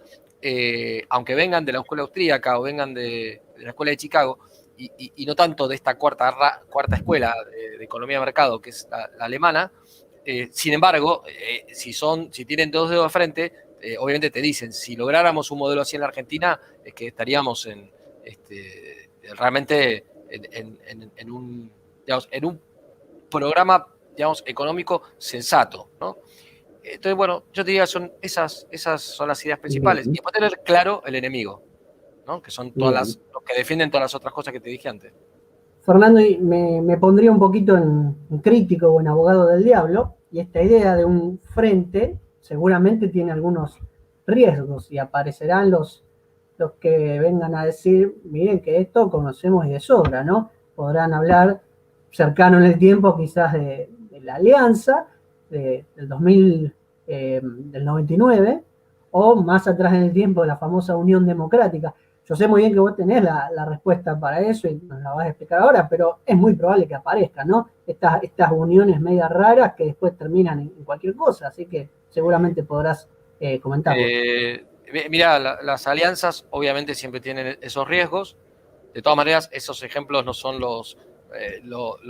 Speaker 2: aunque vengan de la escuela austríaca o vengan de la escuela de Chicago, y no tanto de esta cuarta escuela de economía de mercado, que es la alemana, sin embargo, si tienen dos dedos de frente, obviamente te dicen, si lográramos un modelo así en la Argentina, es que estaríamos realmente en un programa, digamos, económico sensato, ¿no? Entonces, bueno, yo te diría, esas son las ideas principales.
Speaker 1: Bien.
Speaker 2: Y después tener claro el enemigo, ¿no? Que son
Speaker 1: Bien.
Speaker 2: los que defienden todas las otras cosas que te dije antes.
Speaker 1: Fernando, y me pondría un poquito en crítico o en abogado del diablo, y esta idea de un frente seguramente tiene algunos riesgos y aparecerán los que vengan a decir, miren que esto conocemos y de sobra, ¿no? Podrán hablar cercano en el tiempo quizás de la alianza del 2000, del 99, o más atrás en el tiempo de la famosa Unión Democrática. Yo sé muy bien que vos tenés la respuesta para eso y nos la vas a explicar ahora, pero es muy probable que aparezcan, ¿no? Estas uniones medias raras que después terminan en cualquier cosa, así que seguramente podrás comentarlo.
Speaker 2: Mira, las alianzas obviamente siempre tienen esos riesgos. De todas maneras, esos ejemplos no son los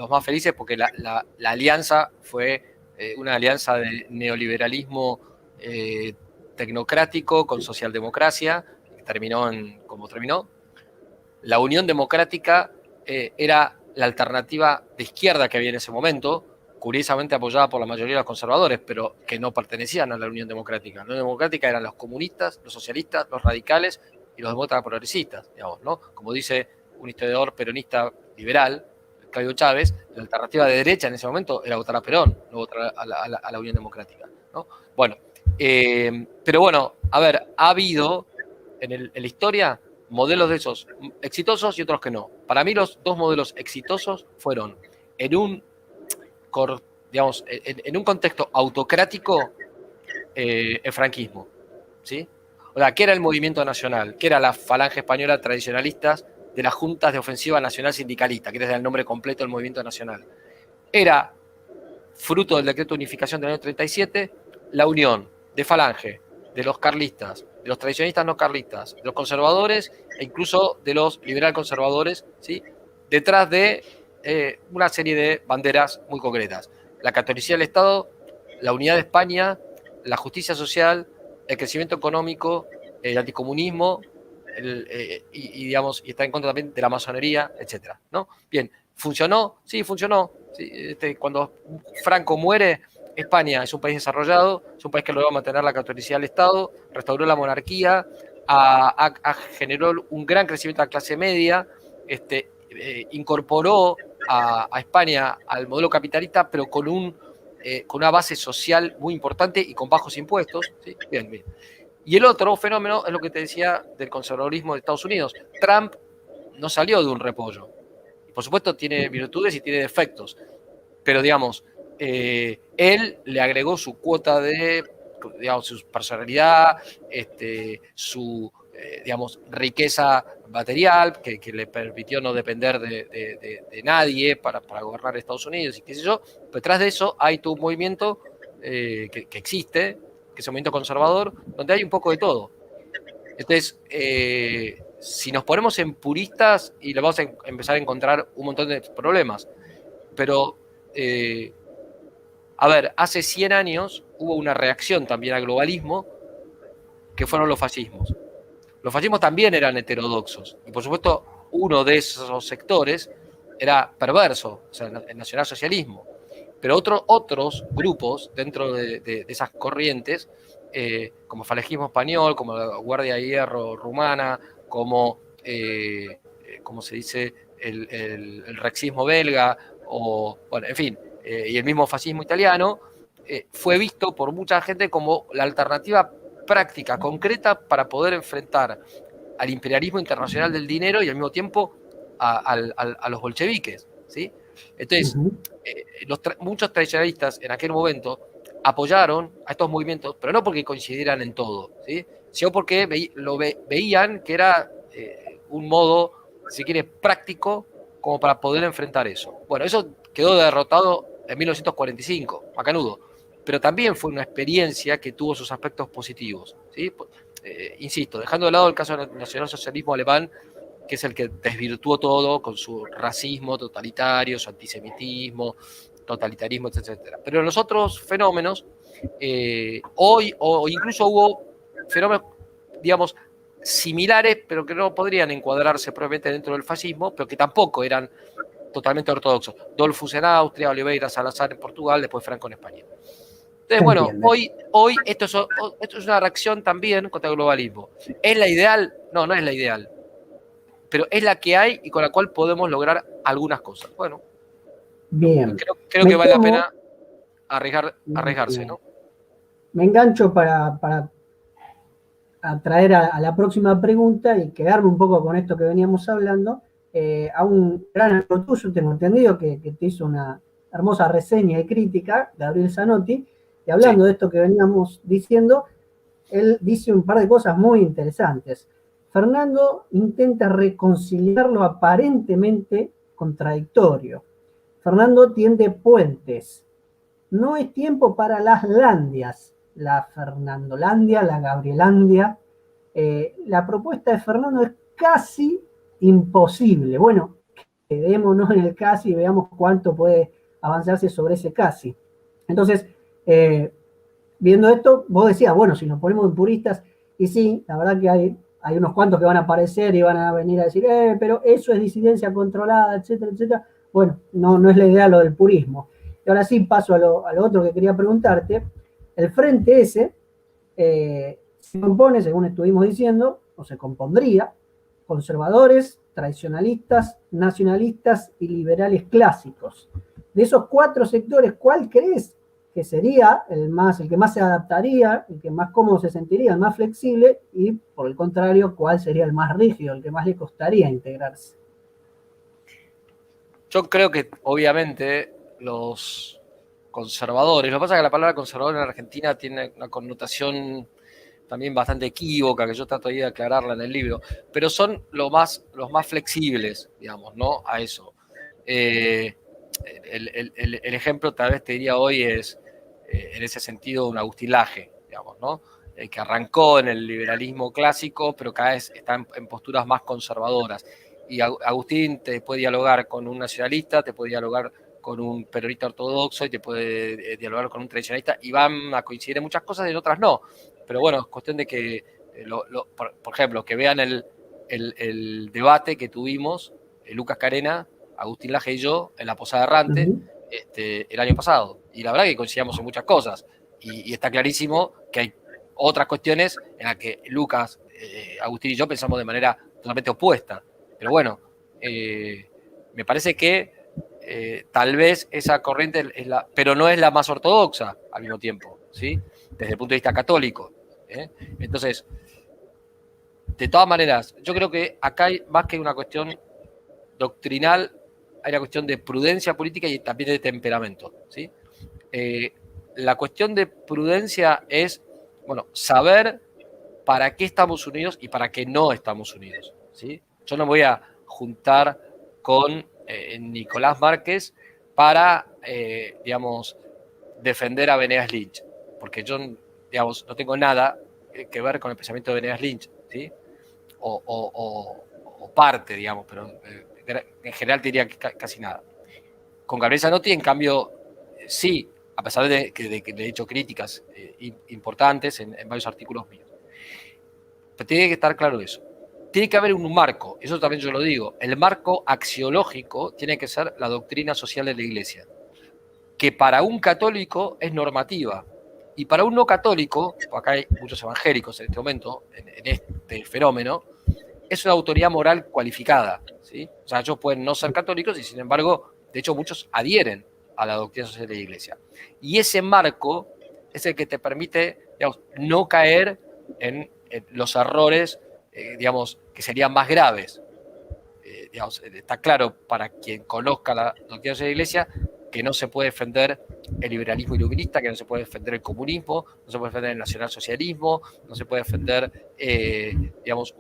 Speaker 2: más felices, porque la alianza fue una alianza de neoliberalismo tecnocrático con socialdemocracia, que terminó como terminó. La Unión Democrática era la alternativa de izquierda que había en ese momento, curiosamente apoyada por la mayoría de los conservadores, pero que no pertenecían a la Unión Democrática. La Unión Democrática eran los comunistas, los socialistas, los radicales y los demócratas progresistas, digamos, ¿no? Como dice un historiador peronista liberal, Claudio Chávez, la alternativa de derecha en ese momento era votar a Perón, no votar a la Unión Democrática, ¿no? Bueno, pero bueno, a ver, ha habido en la historia modelos de esos exitosos y otros que no. Para mí los dos modelos exitosos fueron en un, digamos, en un contexto autocrático, el franquismo, ¿sí? O sea, ¿qué era el movimiento nacional? ¿Qué era la falange española tradicionalistas de las juntas de ofensiva nacional sindicalista, que era el nombre completo del movimiento nacional? Era, fruto del decreto de unificación del año 37, la unión de falange, de los carlistas, de los tradicionalistas no carlistas, de los conservadores e incluso de los liberal conservadores, ¿sí? Detrás de una serie de banderas muy concretas. La catolicidad del Estado, la unidad de España, la justicia social, el crecimiento económico, el anticomunismo, digamos, y está en contra también de la masonería, etcétera, ¿no? Bien, ¿funcionó? Sí, funcionó. Sí, cuando Franco muere, España es un país desarrollado, es un país que logró mantener la catolicidad del Estado, restauró la monarquía, generó un gran crecimiento de la clase media, incorporó a España al modelo capitalista, pero con una base social muy importante y con bajos impuestos. ¿Sí? Bien, bien. Y el otro fenómeno es lo que te decía del conservadurismo de Estados Unidos. Trump no salió de un repollo. Por supuesto, tiene virtudes y tiene defectos, pero digamos, él le agregó su cuota de, digamos, su personalidad, su, digamos, riqueza material, que le permitió no depender de nadie para gobernar Estados Unidos y qué sé yo. Pero detrás de eso hay todo un movimiento que existe, que es un movimiento conservador, donde hay un poco de todo. Entonces, si nos ponemos en puristas, y le vamos a empezar a encontrar un montón de problemas. Pero, a ver, hace 100 años hubo una reacción también al globalismo, que fueron los fascismos. Los fascismos también eran heterodoxos. Y por supuesto, uno de esos sectores era perverso, o sea, el nacionalsocialismo. Pero otros grupos dentro de esas corrientes, como falangismo español, como la Guardia de Hierro rumana, como se dice, el rexismo belga, o, bueno, en fin, y el mismo fascismo italiano, fue visto por mucha gente como la alternativa práctica, concreta, para poder enfrentar al imperialismo internacional del dinero y al mismo tiempo a los bolcheviques, ¿sí? Entonces, muchos tradicionalistas en aquel momento apoyaron a estos movimientos, pero no porque coincidieran en todo, ¿sí? Sino porque veían que era un modo, si quiere, práctico como para poder enfrentar eso. Bueno, eso quedó derrotado en 1945, macanudo, pero también fue una experiencia que tuvo sus aspectos positivos, ¿sí? Insisto, dejando de lado el caso del nacionalsocialismo alemán, que es el que desvirtuó todo con su racismo totalitario, su antisemitismo, totalitarismo, etcétera. Pero en los otros fenómenos, hoy, o incluso hubo fenómenos, digamos, similares, pero que no podrían encuadrarse probablemente dentro del fascismo, pero que tampoco eran totalmente ortodoxos. Dollfuss en Austria, Oliveira Salazar en Portugal, después Franco en España. Entonces, bueno, hoy esto es una reacción también contra el globalismo. ¿Es la ideal? No, no es la ideal. Pero es la que hay y con la cual podemos lograr algunas cosas. Bueno,
Speaker 1: bien.
Speaker 2: Creo que vale la pena arriesgarse, ¿no?
Speaker 1: Me engancho para atraer a la próxima pregunta y quedarme un poco con esto que veníamos hablando. A un gran amigo tuyo, tengo entendido, que te hizo una hermosa reseña y crítica, Gabriel Zanotti, y hablando de esto que veníamos diciendo, él dice un par de cosas muy interesantes. Fernando intenta reconciliar lo aparentemente contradictorio. Fernando tiende puentes. No es tiempo para las landias, la Fernandolandia, la Gabrielandia. La propuesta de Fernando es casi imposible. Bueno, quedémonos en el casi y veamos cuánto puede avanzarse sobre ese casi. Entonces, viendo esto, vos decías, bueno, si nos ponemos en puristas, y sí, la verdad que hay unos cuantos que van a aparecer y van a venir a decir, pero eso es disidencia controlada, etcétera, etcétera. Bueno, no es la idea lo del purismo. Y ahora sí paso a lo otro que quería preguntarte. El frente ese se compone, según estuvimos diciendo, o se compondría, conservadores, tradicionalistas, nacionalistas y liberales clásicos. De esos 4 sectores, ¿cuál crees que sería el que más se adaptaría, el que más cómodo se sentiría, el más flexible? Y por el contrario, ¿cuál sería el más rígido, el que más le costaría integrarse?
Speaker 2: Yo creo que obviamente los conservadores, lo que pasa es que la palabra conservador en Argentina tiene una connotación también bastante equívoca, que yo trato ahí de aclararla en el libro, pero son los más flexibles, digamos, ¿no? A eso. El ejemplo tal vez te diría hoy es, en ese sentido, un Agustín Laje, digamos, ¿no? Que arrancó en el liberalismo clásico, pero cada vez está en posturas más conservadoras. Y Agustín te puede dialogar con un nacionalista, te puede dialogar con un peronista ortodoxo y te puede dialogar con un tradicionalista, y van a coincidir en muchas cosas y en otras no. Pero bueno, es cuestión de que, por ejemplo, que vean el debate que tuvimos, Lucas Carena, Agustín Laje y yo, en la Posada Errante, el año pasado. Y la verdad que coincidíamos en muchas cosas. Y está clarísimo que hay otras cuestiones en las que Lucas, Agustín y yo pensamos de manera totalmente opuesta. Pero bueno, me parece que tal vez esa corriente pero no es la más ortodoxa al mismo tiempo, ¿sí? Desde el punto de vista católico. Entonces, de todas maneras, yo creo que acá hay más que una cuestión doctrinal, hay una cuestión de prudencia política y también de temperamento, ¿sí? La cuestión de prudencia es, bueno, saber para qué estamos unidos y para qué no estamos unidos, ¿sí? Yo no me voy a juntar con Nicolás Márquez para, digamos, defender a Venegas Lynch, porque yo, digamos, no tengo nada que ver con el pensamiento de Venegas Lynch, ¿sí? O parte, digamos, pero en general te diría que casi nada. Con Gabriel Zanotti, en cambio, sí, a pesar de que le he hecho críticas importantes en varios artículos míos. Pero tiene que estar claro eso. Tiene que haber un marco, eso también yo lo digo. El marco axiológico tiene que ser la doctrina social de la Iglesia, que para un católico es normativa, y para un no católico, acá hay muchos evangélicos en este momento, en este fenómeno, es una autoridad moral cualificada, ¿sí? O sea, ellos pueden no ser católicos y sin embargo, de hecho, muchos adhieren a la doctrina social de la Iglesia. Y ese marco es el que te permite, digamos, no caer en los errores, digamos, que serían más graves. Digamos, está claro para quien conozca la doctrina social de la Iglesia que no se puede defender el liberalismo iluminista, que no se puede defender el comunismo, no se puede defender el nacionalsocialismo, no se puede defender, digamos,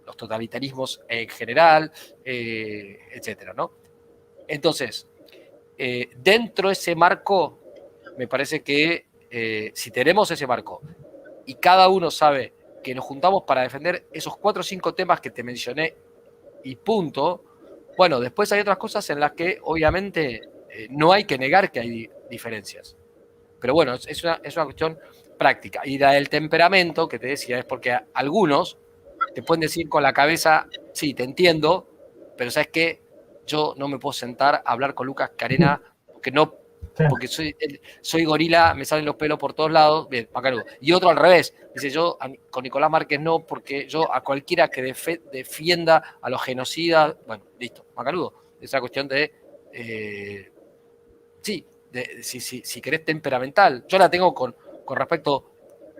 Speaker 2: los totalitarismos en general, etcétera, ¿no? Entonces, dentro de ese marco, me parece que si tenemos ese marco y cada uno sabe que nos juntamos para defender esos 4 o 5 temas que te mencioné y punto, bueno, después hay otras cosas en las que obviamente no hay que negar que hay diferencias. Pero bueno, es una cuestión práctica. Y la del temperamento, que te decía, es porque algunos te pueden decir con la cabeza, sí, te entiendo, pero ¿sabes qué? Yo no me puedo sentar a hablar con Lucas Carena porque soy gorila, me salen los pelos por todos lados, bien, macanudo. Y otro al revés, dice yo con Nicolás Márquez no, porque yo a cualquiera que defienda a los genocidas, bueno, listo, macanudo. Es una cuestión de, sí, si querés temperamental. Yo la tengo con respecto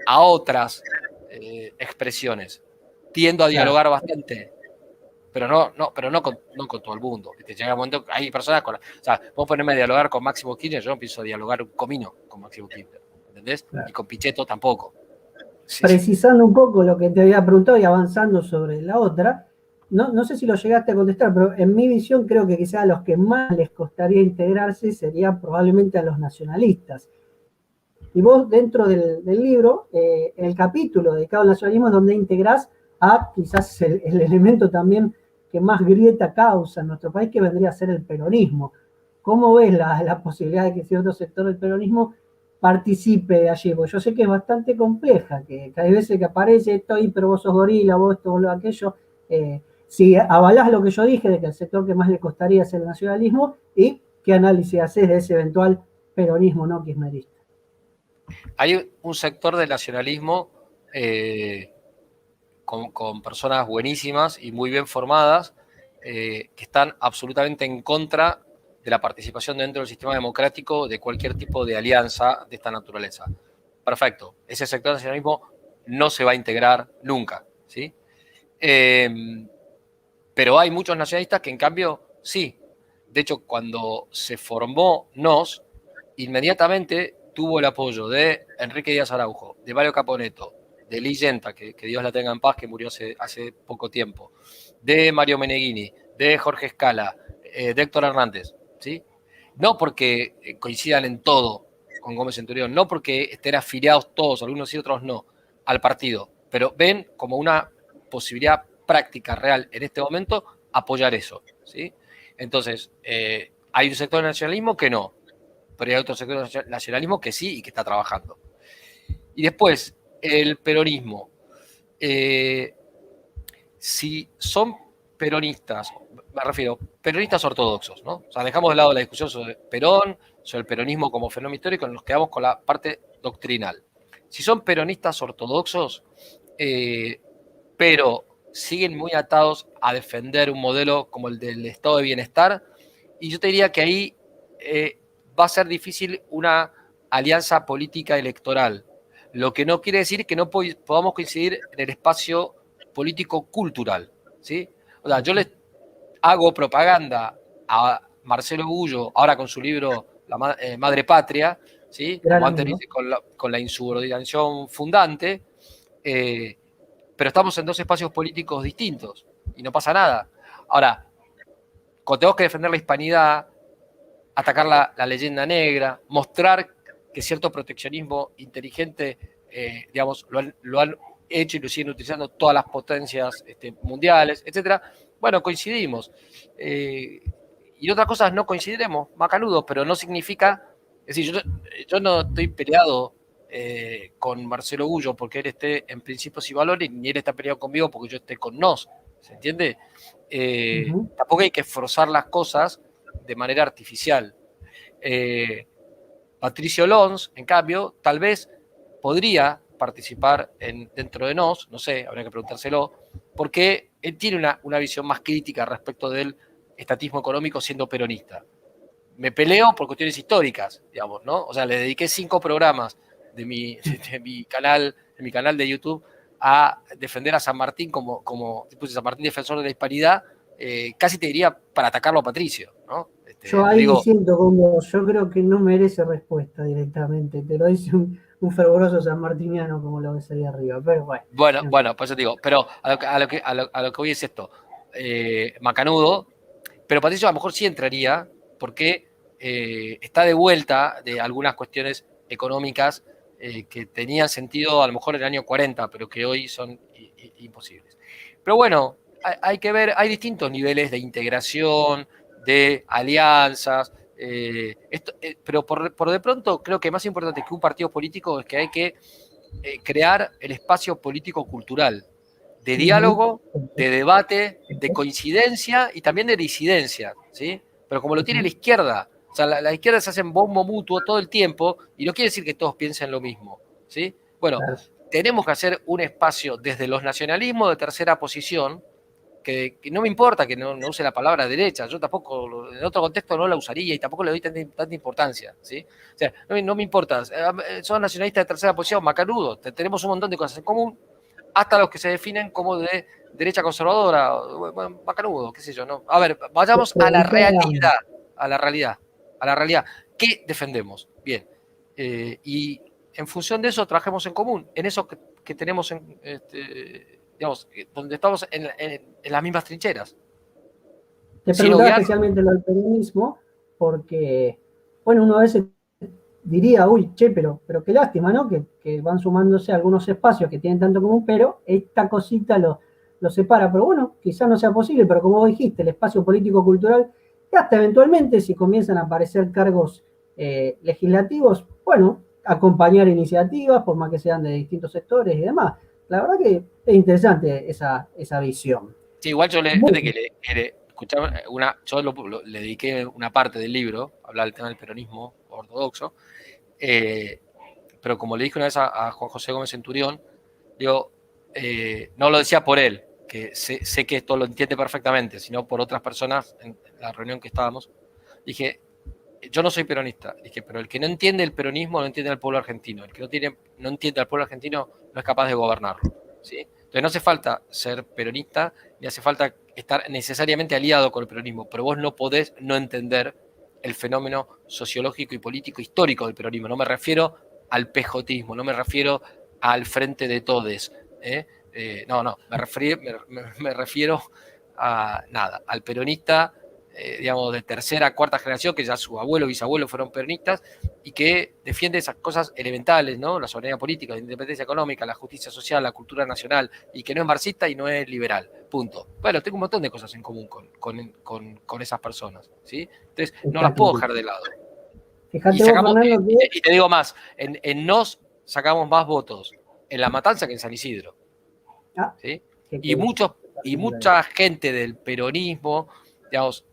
Speaker 2: a otras expresiones. Tiendo a dialogar bastante, pero no con todo el mundo. Llega un momento que hay personas o sea, vos ponerme a dialogar con Máximo Kirchner, yo no empiezo a dialogar un comino con Máximo Kirchner, ¿entendés? Claro. Y con Pichetto tampoco.
Speaker 1: Precisando un poco lo que te había preguntado y avanzando sobre la otra, no sé si lo llegaste a contestar, pero en mi visión creo que quizás a los que más les costaría integrarse serían probablemente a los nacionalistas. Y vos dentro del libro, en el capítulo dedicado al nacionalismo es donde integrás a quizás el elemento también que más grieta causa en nuestro país, que vendría a ser el peronismo. ¿Cómo ves la posibilidad de que cierto sector del peronismo participe de allí? Porque yo sé que es bastante compleja, que hay veces que aparece esto ahí, pero vos sos gorila, vos esto, vos aquello. Si avalás lo que yo dije, de que el sector que más le costaría es el nacionalismo, y qué análisis haces de ese eventual peronismo no kirchnerista.
Speaker 2: Hay un sector del nacionalismo con personas buenísimas y muy bien formadas que están absolutamente en contra de la participación dentro del sistema democrático de cualquier tipo de alianza de esta naturaleza. Perfecto. Ese sector del nacionalismo no se va a integrar nunca, ¿sí? Pero hay muchos nacionalistas que en cambio sí. De hecho, cuando se formó NOS, inmediatamente tuvo el apoyo de Enrique Díaz Araujo, de Mario Caponeto, de Lee Yenta, que Dios la tenga en paz, que murió hace poco tiempo, de Mario Meneghini, de Jorge Scala, de Héctor Hernández, ¿sí? No porque coincidan en todo con Gómez Centurión, no porque estén afiliados todos, algunos y otros no, al partido, pero ven como una posibilidad práctica, real, en este momento, apoyar eso, ¿sí? Entonces, hay un sector del nacionalismo que no, pero hay otro sector del nacionalismo que sí y que está trabajando. Y después, el peronismo. Si son peronistas, me refiero, peronistas ortodoxos, ¿no? O sea, dejamos de lado la discusión sobre Perón, sobre el peronismo como fenómeno histórico, nos quedamos con la parte doctrinal. Si son peronistas ortodoxos, pero siguen muy atados a defender un modelo como el del estado de bienestar, y yo te diría que ahí va a ser difícil una alianza política electoral, lo que no quiere decir que no podamos coincidir en el espacio político-cultural, ¿sí? O sea, yo les hago propaganda a Marcelo Gullo, ahora con su libro La Madre Patria, ¿sí? Como antes dice, con la insubordinación fundante, pero estamos en dos espacios políticos distintos y no pasa nada. Ahora, cuando tenemos que defender la hispanidad, atacar la leyenda negra, mostrar que cierto proteccionismo inteligente, digamos, lo han hecho y lo siguen utilizando todas las potencias mundiales, etcétera. Bueno, coincidimos. Y otras cosas no coincidiremos, macanudos, pero no significa. Es decir, yo no estoy peleado con Marcelo Gullo porque él esté en principios y valores, ni él está peleado conmigo porque yo esté con NOS. ¿Se entiende? Tampoco hay que forzar las cosas de manera artificial. Patricio Lons, en cambio, tal vez podría participar dentro de NOS, no sé, habría que preguntárselo, porque él tiene una visión más crítica respecto del estatismo económico siendo peronista. me peleo por cuestiones históricas, digamos, ¿no? O sea, le dediqué 5 programas de mi canal de YouTube a defender a San Martín como puse San Martín defensor de la hispanidad, casi te diría para atacarlo a Patricio, ¿no?
Speaker 1: Yo
Speaker 2: Lo
Speaker 1: ahí
Speaker 2: digo,
Speaker 1: siento como, yo creo que no merece respuesta directamente, te lo dice un fervoroso sanmartiniano como lo ves ahí arriba, pero bueno.
Speaker 2: bueno, por eso te digo, pero a lo que voy es esto, Macanudo, pero Patricio a lo mejor sí entraría, porque está de vuelta de algunas cuestiones económicas que tenían sentido a lo mejor en el año 40, pero que hoy son imposibles. Pero bueno, hay que ver, hay distintos niveles de integración, de alianzas, pero por de pronto creo que más importante que un partido político es que hay que crear el espacio político-cultural de diálogo, de debate, de coincidencia y también de disidencia, ¿sí? Pero como lo tiene la izquierda, o sea, la izquierda se hace bombo mutuo todo el tiempo y no quiere decir que todos piensen lo mismo, ¿sí? Bueno,
Speaker 1: Claro.
Speaker 2: tenemos que hacer un espacio desde los nacionalismos de tercera posición, que no me importa que no use la palabra derecha, yo tampoco, en otro contexto no la usaría y tampoco le doy tanta importancia, ¿sí? O sea, no me importa, son nacionalistas de tercera posición, macanudos, tenemos un montón de cosas en común, hasta los que se definen como de derecha conservadora, bueno, macanudo, qué sé yo, ¿no? A ver, vayamos a la realidad, a la realidad. ¿Qué defendemos? Bien, y en función de eso trabajemos en común, en eso que tenemos, digamos, donde estamos en las mismas trincheras.
Speaker 1: Te preguntaba especialmente lo del peronismo, porque, bueno, uno a veces diría, uy, che, pero qué lástima, ¿no? Que van sumándose algunos espacios que tienen tanto común, pero esta cosita lo separa. Pero bueno, quizás no sea posible, pero como vos dijiste, el espacio político-cultural, que hasta eventualmente, si comienzan a aparecer cargos legislativos, bueno, acompañar iniciativas, por más que sean de distintos sectores y demás. La verdad que es interesante esa visión.
Speaker 2: Sí, igual yo le dediqué una parte del libro, hablar del tema del peronismo ortodoxo, pero como le dije una vez a Juan José Gómez Centurión, digo, no lo decía por él, que sé que esto lo entiende perfectamente, sino por otras personas en la reunión que estábamos. Dije, yo no soy peronista, dije, pero el que no entiende el peronismo no entiende al pueblo argentino, el que no entiende al pueblo argentino no es capaz de gobernarlo, ¿sí? Entonces no hace falta ser peronista, ni hace falta estar necesariamente aliado con el peronismo, pero vos no podés no entender el fenómeno sociológico y político histórico del peronismo. No me refiero al pejotismo, no me refiero al frente de todes. No, me refiero a nada, al peronista, digamos, de tercera, cuarta generación, que ya su abuelo, bisabuelo fueron peronistas, y que defiende esas cosas elementales, ¿no? La soberanía política, la independencia económica, la justicia social, la cultura nacional, y que no es marxista y no es liberal. Punto. Bueno, tengo un montón de cosas en común con esas personas, ¿sí? Entonces, no las puedo dejar de lado.
Speaker 1: Fíjate vos, Fernando,
Speaker 2: y te digo más, en Nos sacamos más votos en La Matanza que en San Isidro. ¿Sí? Y mucha gente del peronismo, digamos,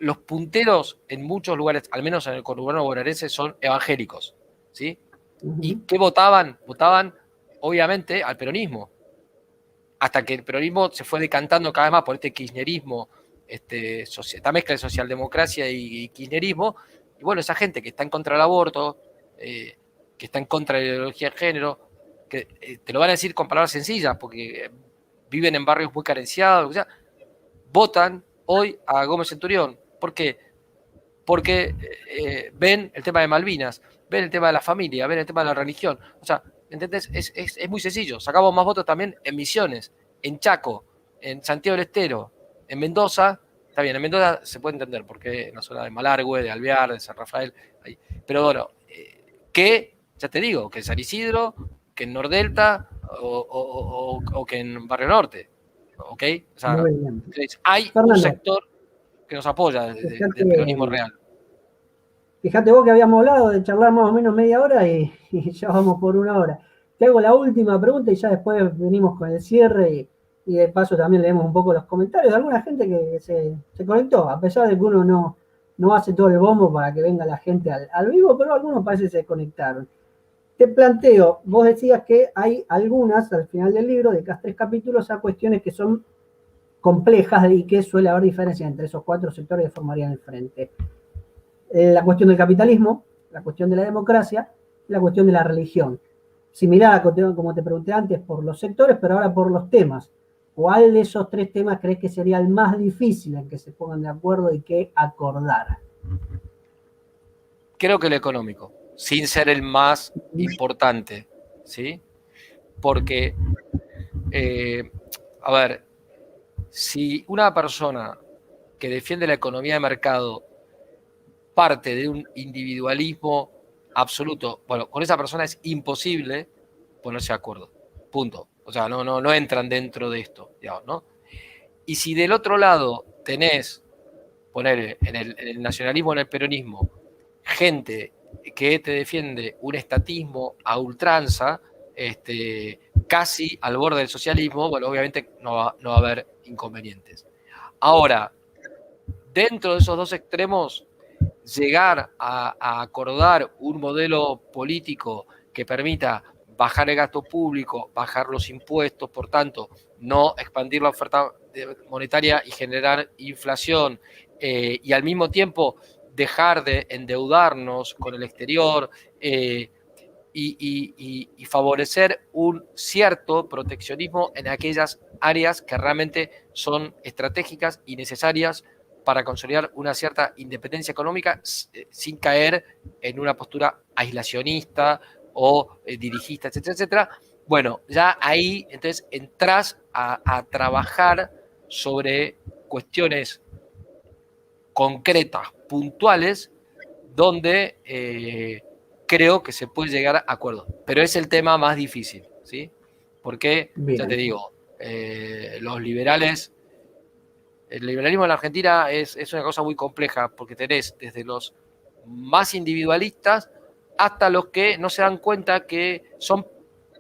Speaker 2: los punteros en muchos lugares, al menos en el conurbano bonaerense, son evangélicos, ¿sí? ¿Y qué votaban? Votaban, obviamente, al peronismo. Hasta que el peronismo se fue decantando cada vez más por este kirchnerismo, esta mezcla de socialdemocracia y kirchnerismo. Y bueno, esa gente que está en contra del aborto, que está en contra de la ideología de género, que te lo van a decir con palabras sencillas, porque viven en barrios muy carenciados, o sea, votan hoy a Gómez Centurión. ¿Por qué? Porque ven el tema de Malvinas, ven el tema de la familia, ven el tema de la religión. O sea, ¿entendés? Es muy sencillo. Sacamos más votos también en Misiones, en Chaco, en Santiago del Estero, en Mendoza. Está bien, en Mendoza se puede entender, porque en la zona de Malargüe, de Alvear, de San Rafael. Ahí. Pero bueno, que, ya te digo, que en San Isidro, que en Nordelta o que en Barrio Norte. ¿Ok? O sea, hay
Speaker 1: Fernando,
Speaker 2: un sector que nos apoya del peronismo real.
Speaker 1: Fíjate vos que habíamos hablado de charlar más o menos media hora y ya vamos por una hora. Te hago la última pregunta y ya después venimos con el cierre y de paso también leemos un poco los comentarios de alguna gente que se conectó, a pesar de que uno no hace todo el bombo para que venga la gente al vivo, pero algunos parece que se conectaron. Te planteo, vos decías que hay algunas al final del libro, de cada 3 capítulos, a cuestiones que son complejas y que suele haber diferencia entre esos 4 sectores que formarían el frente. la cuestión del capitalismo, la cuestión de la democracia, la cuestión de la religión. Similar a como te pregunté antes por los sectores, pero ahora por los temas. ¿Cuál de esos 3 temas crees que sería el más difícil en que se pongan de acuerdo y que acordar?
Speaker 2: Creo que el económico, sin ser el más importante, ¿sí? Porque, a ver, si una persona que defiende la economía de mercado parte de un individualismo absoluto, bueno, con esa persona es imposible ponerse de acuerdo, punto. O sea, no entran dentro de esto, digamos, ¿no? Y si del otro lado tenés, poner en el nacionalismo, en el peronismo, gente que te defiende un estatismo a ultranza, casi al borde del socialismo, bueno, obviamente no va a haber inconvenientes. Ahora, dentro de esos 2 extremos, llegar a acordar un modelo político que permita bajar el gasto público, bajar los impuestos, por tanto, no expandir la oferta monetaria y generar inflación, y al mismo tiempo dejar de endeudarnos con el exterior, y favorecer un cierto proteccionismo en aquellas áreas que realmente son estratégicas y necesarias para consolidar una cierta independencia económica sin caer en una postura aislacionista o dirigista, etcétera, etcétera. Bueno, ya ahí entonces entras a trabajar sobre cuestiones concretas, puntuales, donde creo que se puede llegar a acuerdos. Pero es el tema más difícil, ¿sí? Porque, ya te digo, los liberales, el liberalismo en la Argentina es una cosa muy compleja, porque tenés desde los más individualistas hasta los que no se dan cuenta que son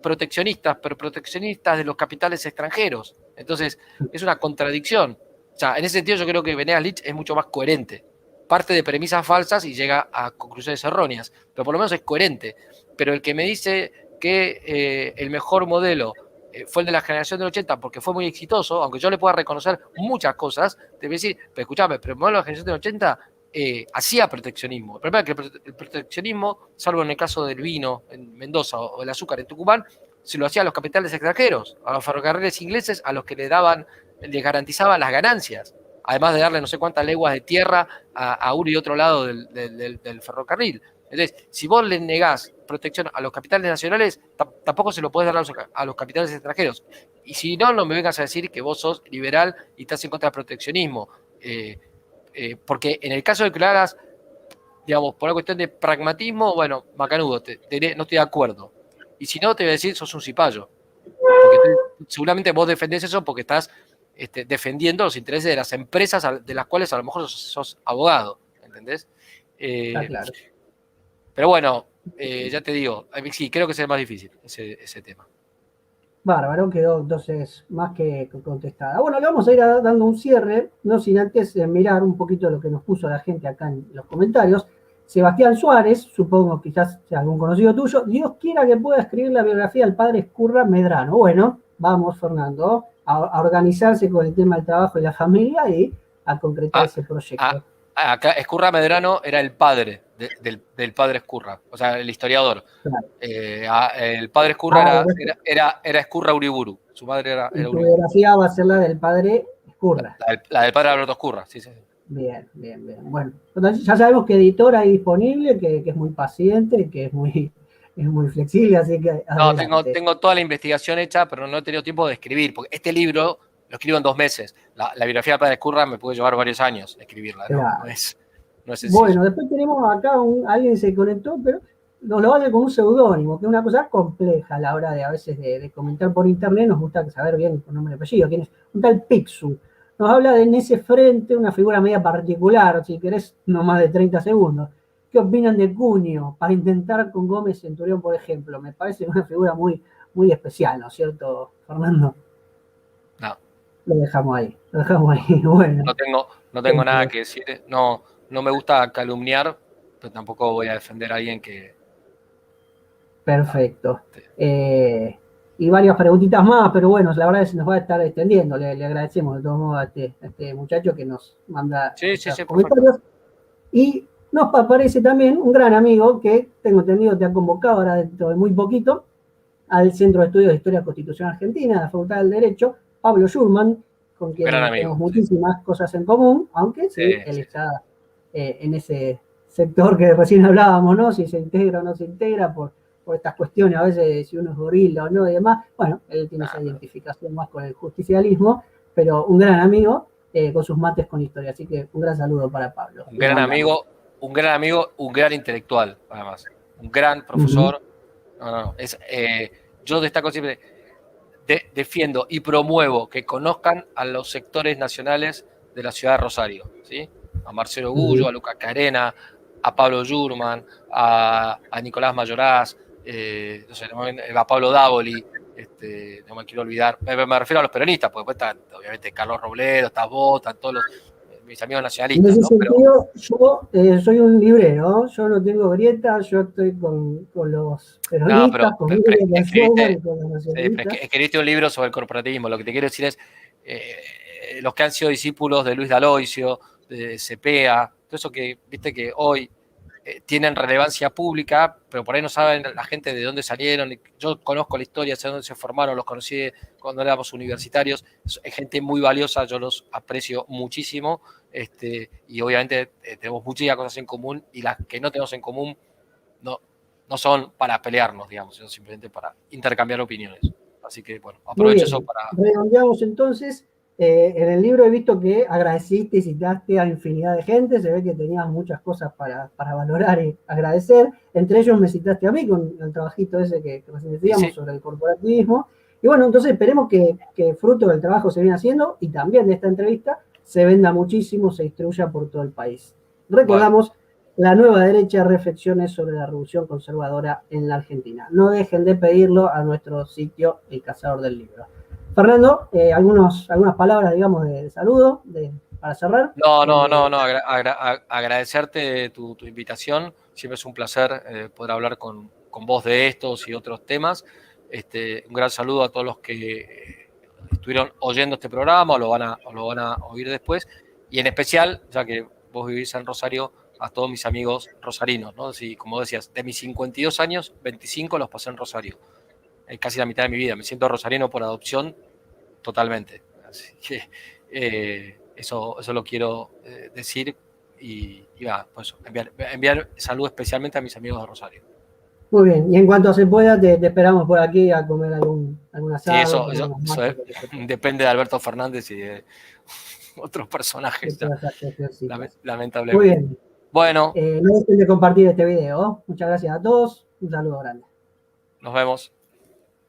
Speaker 2: proteccionistas, pero proteccionistas de los capitales extranjeros. Entonces, es una contradicción. O sea, en ese sentido yo creo que Venegas Lynch es mucho más coherente. Parte de premisas falsas y llega a conclusiones erróneas, pero por lo menos es coherente. Pero el que me dice que el mejor modelo fue el de la generación del 80 porque fue muy exitoso, aunque yo le pueda reconocer muchas cosas, te voy a decir, pero escuchame, pero el modelo de la generación del 80 hacía proteccionismo. El problema es que el proteccionismo, salvo en el caso del vino en Mendoza o el azúcar en Tucumán, se lo hacía a los capitales extranjeros, a los ferrocarriles ingleses, a los que les garantizaban las ganancias, además de darle no sé cuántas leguas de tierra a uno y otro lado del ferrocarril. Entonces, si vos le negás protección a los capitales nacionales, tampoco se lo podés dar a los capitales extranjeros. Y si no, no me vengas a decir que vos sos liberal y estás en contra del proteccionismo. Porque en el caso de que lo hagas, digamos, por una cuestión de pragmatismo, bueno, macanudo, no estoy de acuerdo. Y si no, te voy a decir, sos un cipayo. Porque seguramente vos defendés eso porque estás defendiendo los intereses de las empresas de las cuales a lo mejor sos abogado, ¿entendés?
Speaker 1: Claro.
Speaker 2: Pero bueno, ya te digo, sí, creo que es el más difícil ese tema.
Speaker 1: Bárbaro, quedó entonces más que contestada. Bueno, le vamos a ir dando un cierre, no sin antes mirar un poquito lo que nos puso la gente acá en los comentarios. Sebastián Suárez, supongo quizás sea algún conocido tuyo, Dios quiera que pueda escribir la biografía del padre Ezcurra Medrano. Bueno, vamos, Fernando, a organizarse con el tema del trabajo y la familia y a concretar ese proyecto.
Speaker 2: Acá Ezcurra Medrano era el padre del padre Ezcurra, o sea, el historiador. Claro. El padre Ezcurra era Ezcurra Uriburu, su madre era
Speaker 1: Uriburu. Tu biografía va a ser la del padre Ezcurra.
Speaker 2: La del padre Alberto Ezcurra, sí.
Speaker 1: Bien. Bueno, entonces ya sabemos que editor hay disponible, que es muy paciente, que es muy flexible, así que...
Speaker 2: No, tengo toda la investigación hecha, pero no he tenido tiempo de escribir, porque este libro lo escribo en 2 meses. La biografía del padre Ezcurra me puede llevar varios años escribirla, ¿no?
Speaker 1: Claro.
Speaker 2: No es sencillo.
Speaker 1: Bueno, después tenemos acá alguien se conectó, pero nos lo hace con un seudónimo, que es una cosa compleja a la hora de a veces de comentar por internet. Nos gusta saber bien con nombre y apellido quién es. Un tal Pixu. Nos habla de en ese frente una figura media particular, si querés, no más de 30 segundos. ¿Qué opinan de Cunio para intentar con Gómez Centurión, por ejemplo? Me parece una figura muy, muy especial, ¿no es cierto, Fernando?
Speaker 2: No.
Speaker 1: Lo dejamos ahí. Bueno.
Speaker 2: No tengo nada que decir. No me gusta calumniar, pero tampoco voy a defender a alguien que...
Speaker 1: Perfecto. Y varias preguntitas más, pero bueno, la verdad es que se nos va a estar extendiendo. Le agradecemos de todos modos a este muchacho que nos manda
Speaker 2: sí,
Speaker 1: comentarios. Y nos aparece también un gran amigo que, tengo entendido, te ha convocado ahora dentro de muy poquito al Centro de Estudios de Historia Constitucional Argentina, de la Facultad del Derecho, Pablo Schurman, con
Speaker 2: Un gran
Speaker 1: quien
Speaker 2: amigo,
Speaker 1: tenemos
Speaker 2: sí.
Speaker 1: muchísimas cosas en común, aunque
Speaker 2: Sí,
Speaker 1: sí, él
Speaker 2: sí, sí.
Speaker 1: está en ese sector que recién hablábamos, ¿no? Si se integra o no se integra por estas cuestiones, a veces de si uno es gorila o no y demás. Bueno, él tiene esa
Speaker 2: Nada, pero
Speaker 1: identificación más con el justicialismo, pero un gran amigo con sus mates con historia. Así que un gran saludo para Pablo.
Speaker 2: un
Speaker 1: Le
Speaker 2: gran
Speaker 1: mandamos.
Speaker 2: amigo, un gran amigo, un gran intelectual, además. Un gran
Speaker 1: Uh -huh.
Speaker 2: profesor. No, no, yo destaco siempre, defiendo y promuevo que conozcan a los sectores nacionales de la ciudad de Rosario, ¿sí? A Marcelo
Speaker 1: Uh -huh.
Speaker 2: Gullo, a Lucas Carena, a Pablo Jurman, a Nicolás Mayoraz, no sé, a Pablo Dávoli, no me quiero olvidar, me refiero a los peronistas, porque después está obviamente Carlos Robledo, está vos, están todos mis amigos
Speaker 1: En
Speaker 2: nacionalistas,
Speaker 1: ese
Speaker 2: ¿no? Pero
Speaker 1: sentido, yo soy un librero, yo no tengo grieta, yo estoy con los
Speaker 2: no,
Speaker 1: peronistas, conmigo con Schumann y
Speaker 2: escribiste,
Speaker 1: con los
Speaker 2: sí,
Speaker 1: nacionalistas.
Speaker 2: escribiste un libro sobre el corporativismo. Lo que te quiero decir es, los que han sido discípulos de Luis D'Aloisio, de Cepea, todo eso que, viste, que hoy tienen relevancia pública, pero por ahí no saben la gente de dónde salieron. Yo conozco la historia, sé dónde se formaron, los conocí cuando éramos universitarios. Es gente muy valiosa, yo los aprecio muchísimo. Y obviamente tenemos muchas cosas en común, y las que no tenemos en común no, no son para pelearnos, digamos, sino simplemente para intercambiar opiniones. Así que, bueno,
Speaker 1: Muy
Speaker 2: aprovecho eso
Speaker 1: bien,
Speaker 2: para...
Speaker 1: redondeamos entonces. En el libro he visto que agradeciste y citaste a infinidad de gente, se ve que tenías muchas cosas para valorar y agradecer. Entre ellos me citaste a mí con el trabajito ese que recién decíamos
Speaker 2: Sí,
Speaker 1: sobre el corporativismo. Y bueno, entonces esperemos que fruto del trabajo se viene haciendo y también de esta entrevista se venda muchísimo, se distribuya por todo el país.
Speaker 2: bueno,
Speaker 1: Recordamos La Nueva Derecha, reflexiones sobre la revolución conservadora en la Argentina. No dejen de pedirlo a nuestro sitio El Cazador del Libro. Fernando, algunas palabras, digamos, de saludo para cerrar.
Speaker 2: no, agradecerte tu invitación. Siempre es un placer poder hablar con vos de estos y otros temas. Un gran saludo a todos los que estuvieron oyendo este programa o lo van a oír después. Y en especial, ya que vos vivís en Rosario, a todos mis amigos rosarinos, ¿no? Sí, como decías, de mis 52 años, 25 los pasé en Rosario. Casi la mitad de mi vida. Me siento rosarino por adopción totalmente. Así que eso lo quiero decir y va, pues enviar salud especialmente a mis amigos de Rosario.
Speaker 1: Muy bien, y en cuanto se pueda, te esperamos por aquí a comer algún
Speaker 2: Sí,
Speaker 1: asado, tomar unos mates, lo que se pueda.
Speaker 2: depende de Alberto Fernández y de otros
Speaker 1: Que
Speaker 2: personajes, ya,
Speaker 1: puedas hacer cositas. Muy
Speaker 2: lamentablemente.
Speaker 1: bien,
Speaker 2: Bueno,
Speaker 1: no dejen de compartir este video. Muchas gracias a todos, un saludo grande.
Speaker 2: nos vemos.